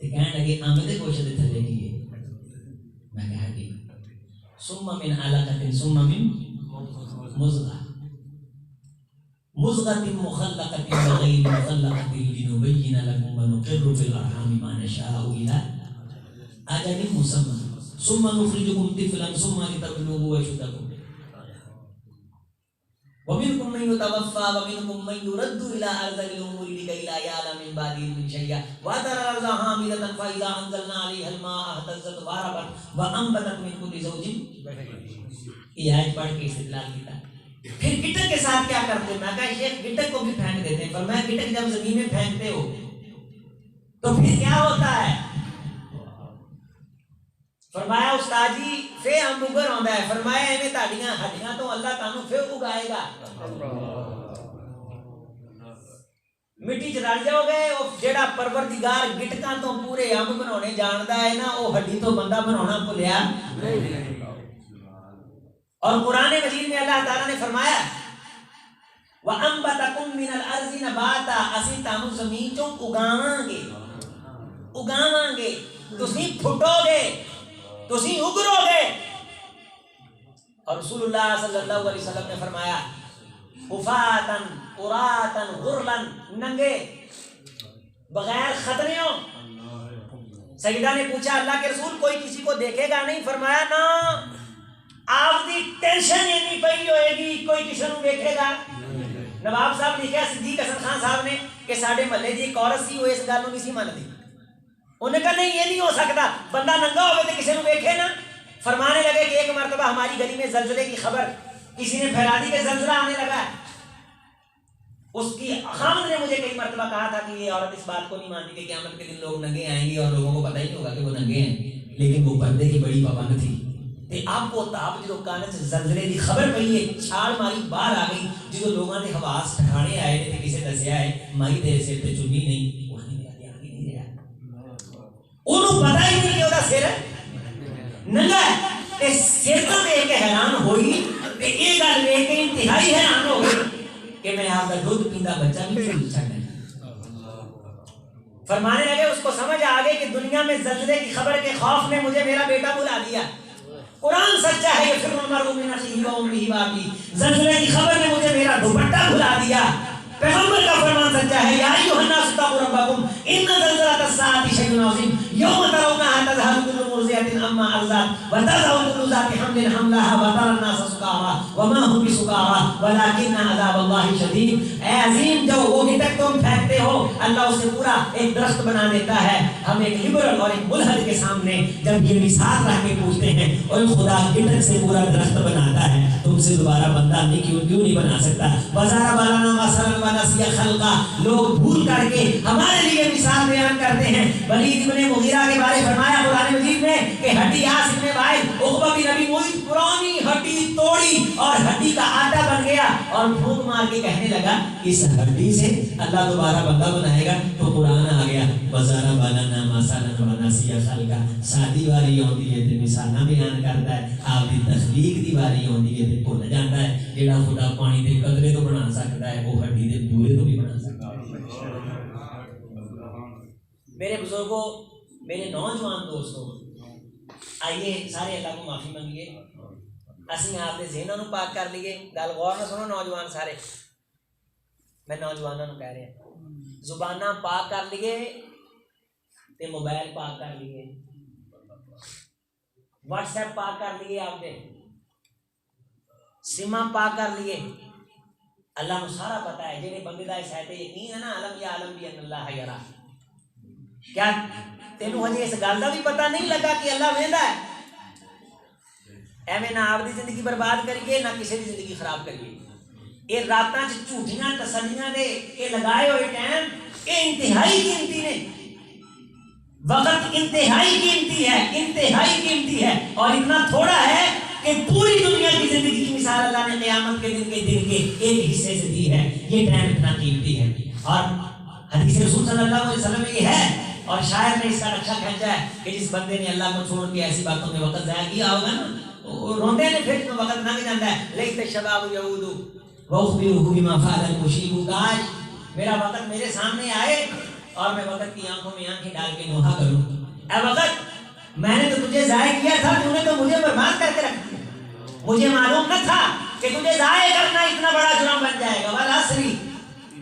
کہنے لگے امب دے گوشت دے تھلے کی ہے. میں کہا کہ ثم من علقۃ ثم من مضغہ مضغۃ مخلقۃ وغیر مخلقۃ لنبین لکم ونقر فی الارحام ما نشاء الی اجل مسمى ثم نخرجكم طفلا ثم لتبلغوا اشدكم ومنكم من يتوفى ومنكم من يرد الى ارذل الامور لكي لا يعلم من بعد علم شيئا وترى الارض هامدة فاذا انزلنا عليها الماء اهتزت وربت وانبتت من كل زوج یہ آیت پڑھ کے استدلال کیا. پھر گٹک کے ساتھ کیا کرتے ہیں؟ میں کہا شیخ گٹک کو بھی پھینک دیتے ہیں. فرمایا گٹک جب زمین میں پھینکتے ہو تو پھر کیا ہوتا ہے؟ فرمایا استاد جی فے ہم اگر آندا ہے. فرمایا ایویں تہاڈیاں ہڈیاں تو اللہ تعالیٰ پھر اگائے گا. مٹی چ رل جاؤ گے. وہ جڑا پروردگار گٹکاں تو پورے انب بنانے جاندا ہے نا وہ ہڈی تو بندہ بنانا بھولیا نہیں. اور قرآن مجید میں اللہ تعالیٰ نے فرمایا وَأَنبَتَكُم مِّنَ الْأَرْضِ نَبَاتًا اسی تانوں زمین چوں اگاواں گے تسی پھٹو گے تسی اگرو گے. اور رسول اللہ صلی اللہ علیہ وسلم نے فرمایا حفاتن عراتن غرلن ننگے بغیر ختنیوں. سیدہ نے پوچھا اللہ کے رسول کوئی کسی کو دیکھے گا نہیں؟ فرمایا نا آپ دی ٹینشن یہ نہیں پئی ہوئے گی کوئی کسی کو دیکھے گا. نواب صاحب لکھا صدیق حسن خان صاحب نے کہ ساڈے محلے دی ایک عورت سی وہ اس گل نہیں سی مانتی. انہوں نے کہا نہیں یہ نہیں ہو سکتا بندہ ننگا ہوئے تو کسی کو دیکھے نا. فرمانے لگے کہ ایک مرتبہ ہماری گلی میں زلزلے کی خبر کسی نے پھیلا دی کہ زلزلہ آنے لگا ہے. اس کی خامد نے مجھے کئی مرتبہ کہا تھا کہ یہ عورت اس بات کو نہیں مانتی کہ قیامت کے دن لوگ ننگے آئیں گے اور لوگوں کو پتہ ہی نہیں ہوگا کہ وہ ننگے ہیں. لیکن وہ پردے کی بڑی پابند تھی. آپ کو تاپ جو کانچ زلزلے دی خبر پئی ہے چھال ماری باہر آ گئی. جو لوگوں نے حواس ٹھکانے آئے تھے کسی دسیا ہے مائی دے سر تے چنی نہیں وہ نہیں میرا دھیان ہی نہیں رہا. انہوں پتہ ہی نہیں کہ وہ سر ننگا ہے. تے سر تو دیکھ کے حیران ہوئی تے یہ گل دیکھ کے انتہائی حیران ہو گئی کہ میں آپ کا دودھ پیندا بچہ بھی چل سکتا. فرمانے لگے اس کو سمجھ آ گئی کہ دنیا میں زلزلے کی خبر کے خوف نے مجھے میرا بیٹا بلا دیا. قرآن سچا ہے یہ فرمان المرء من اخیہ و امہ و ابیہ. زلزلے کی خبر نے مجھے میرا دوپٹہ بھلا دیا. پیغمبر کا فرمان سچا ہے یا ایھا الناس اتقوا ربکم ان زلزلۃ الساعۃ شیء عظیم یوم ترونها تذهل كل مرضعۃ عما ارضعت وتضع كل ذات حمل حملها وترى الناس سکارى وما هم بسکارى ولكن عذاب الله شدید. اے عظیم جو وہ گٹک تم پھینکتے ہو اللہ اسے پورا ایک درخت بنا دیتا ہے. ہم ایک لبرل اور ایک ملحد کے سامنے جب یہ مثال رکھ کے پوچھتے ہیں اور خدا گٹک سے پورا درخت بناتا ہے تم سے دوبارہ بندہ کیوں نہیں بنا سکتا. وزارہ بالانا مثلا نسی خلقہ لوگ بھول کر کے ہمارے لیے مثال بیان کرتے ہیں. ولید ابن مغیرہ کے بارے فرمایا قرآن مجید میں کہ ہڈی آس ابن وائل عقبہ بن نبی معیط پرانی ہڈی توڑی اور ہڈی کا آٹا بن گیا اور پھونک مار کے کہنے لگا اس ہڈی سے اللہ دوبارہ بندہ بنائے گا. تو قرآن آ گیا وزارہ بالانا مثلا نسی خلقہ. شادی والی ہوتی ہے تے مثالاں بیان کرتا ہے. آپ کی تخلیق دی والی ہوتی ہے تے بھول جاتا ہے. جیڑا خدا پانی دے قطرے تو بنا سکتا ہے وہ ہڈی دے پورے تو بھی بنا سکتا ہے. میرے بزرگوں میرے نوجوان دوستوں آئیے سارے اللہ کو معافی منگیے. اسی آپ کے ذہنوں کو پاک کر لیے. گل غور نہ سنو نوجوان سارے میں نوجوانوں کو کہہ رہا ہوں زباناں پاک کر لیے تے موبائل پاک کر لیے واٹس ایپ پاک کر لیے آپ نے سیما پاک کر لیے. اللہ کو سارا پتا ہے. جنہیں بندے دا اس آیت یقین ہے نا علم یا علم بھی ان اللہ یرا. کیا تینوں ہجے اس گل کا بھی پتہ نہیں لگا کہ اللہ ویندا ہے؟ ایویں نہ آپ دی زندگی برباد کریے نہ کسی دی زندگی خراب کریے. یہ راتاں چ جھوٹیاں تسلیاں دے یہ لگائے ہوئے ٹائم یہ انتہائی قیمتی نے. وقت انتہائی قیمتی ہے اور اتنا تھوڑا ہے کہ پوری دنیا کی زندگی کی مثال اللہ نے قیامت کے دن کے ایک حصے سے دی ہے. یہ ٹائم اتنا قیمتی ہے. اور حدیث رسول صلی اللہ علیہ وسلم میں یہ ہے اور شاعر نے اس کا نقشہ کھینچا ہے کہ جس بندے نے اللہ کو چھوڑ کے ایسی باتوں میں وقت ضائع کیا ہوگا نا روندے نے پھر وقت لنگ جاتا ہے. لیکن الشباب یعود واخبره بما فعل المشيب. کاش میرا وقت میرے سامنے آئے اور میں وقت کی آنکھوں میں آنکھیں ڈال کے نوحہ کروں. اے وقت میں نے تو تجھے ضائع کیا تھا، تو نے تو مجھے برباد کر کے رکھ دیا. مجھے معلوم نہ تھا کہ تجھے ضائع کرنا اتنا بڑا جرم بن جائے گا. والعصر،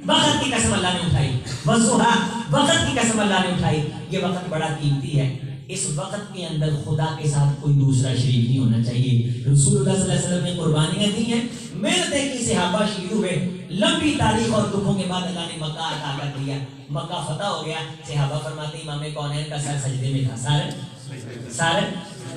وقت کی قسم اللہ نے اٹھائی. والضحیٰ، وقت کی قسم اللہ نے اٹھائی. یہ وقت بڑا قیمتی ہے. اس وقت کے اندر خدا کے ساتھ کوئی دوسرا شریک نہیں ہونا چاہیے. رسول اللہ صلی اللہ علیہ وسلم نے قربانیاں دی ہیں، محنتیں کی، صحابہ شہید ہوئے. لمبی تاریخ اور دکھوں کے بعد اللہ نے مکہ عطا کر دیا. مکہ فتح ہو گیا. صحابہ فرماتے ہیں امام کونین کا سر سجدے میں تھا. سارے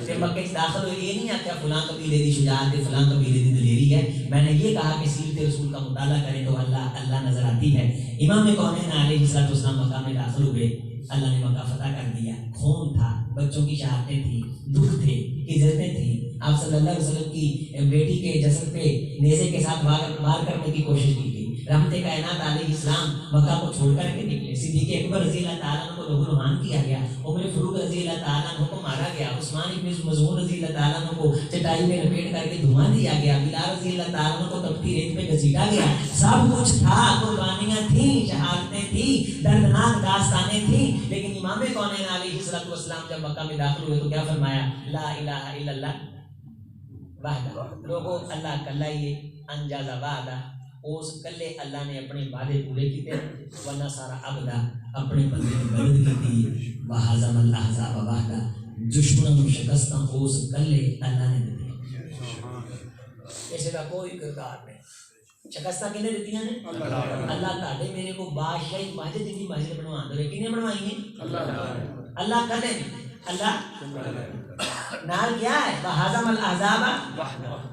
جب مکے سے داخل ہوئے، یہ نہیں آتا فلاں قبیلے دی شجاعت ہے، فلاں قبیلے دی دلیری ہے. میں نے یہ کہا کہ سیرت رسول کا مطالعہ کریں تو اللہ نظر آتی ہے. امام کونین علیہ السلام مکہ میں داخل ہوئے. اللہ نے مکہ فتح کر دیا. خون تھا، بچوں کی شہادتیں تھیں، دکھ تھے، عزتیں تھیں. آپ صلی اللہ علیہ وسلم کی بیٹی کے جسد پہ نیزے کے ساتھ وار کرنے کی کوشش کی تھی. رحمت کائنات علیہ السلام مکہ کو چھوڑ کر کے نکلے. صدیق اکبر رضی اللہ تعالیٰ عنہ کو لہو لہان کیا گیا. عمر فاروق رضی اللہ تعالیٰ عنہ کو مارا گیا. عثمان ابن مظعون رضی اللہ تعالیٰ عنہ کو چٹائی میں لپیٹ کر کے دھواں دیا گیا. بلال رضی اللہ تعالیٰ عنہ کو تپتی ریت میں گھسیٹا گیا. سب کچھ تھا، قربانیاں تھیں، شہادتیں تھیں، دردناک داستانیں تھیں. لیکن امام کونین علیہ السلام جب مکہ میں داخل ہوئے تو کیا فرمایا؟ لا الہ الا اللہ وحدہ. لوگوں اللہ کلا ہی ہے، انجاز وعدہ. اس کلے اللہ نے اپنے وعدے پورے کیتے. ونصر عبدہ، اپنے بندے کی مدد کی تھی. وہزم الاحزاب وحدہ، دشمنوں کو شکستہ اس کلے اللہ نے دی. کسی کا کوئی کردار نہیں. شکستہ کنے دیتی ہیں؟ اللہ تعالی میرے کو بادشاہی مسجد کی مسجد بنوا دے. کنے بنوائی ہیں؟ اللہ کلے نہیں. اللہ نال کیا ہے؟ وہزم الاحزاب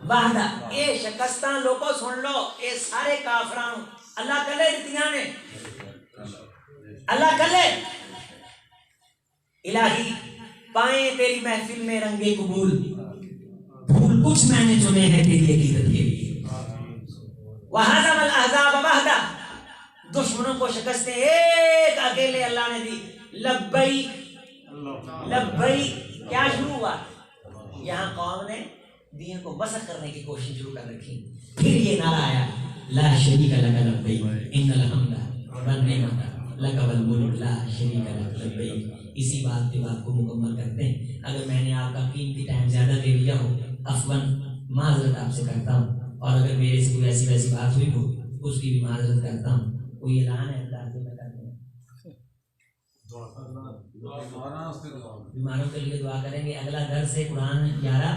وحدہ. اے شکستہ لوگوں سن لو، اے سارے کافران اللہ کلے دیتیاں نے. اللہ کلے. الہی پائیں تیری محفل میں رنگے قبول، پھول کچھ میں نے چنے ہیں تیری عقیدت کے لیے. وہزم الاحزاب وحدہ، دشمنوں کو شکستیں ایک اکیلے اللہ نے دی. لبیک لبیک. کیا شروع ہوا؟ یہاں قوم نے دین کو مسخ کرنے کی کوشش شروع کر رکھی. پھر یہ نعرہ آیا لا شریک لک لبیک ان الحمد والنعمت لک والملک لا شریک لک لبیک. اسی بات کو مکمل کرتے ہیں. اگر میں نے آپ کا قیمتی ٹائم زیادہ لے لیا ہو، عفواً معذرت آپ سے کرتا ہوں. اور اگر میرے سے کوئی ایسی ویسی بات ہوئی ہو اس کی بھی معذرت کرتا ہوں. کوئی اعلان ہے اللہ میں کرتے ہیں؟ بیماروں کے لیے دعا کریں گے. اگلا درس ہے قرآن 11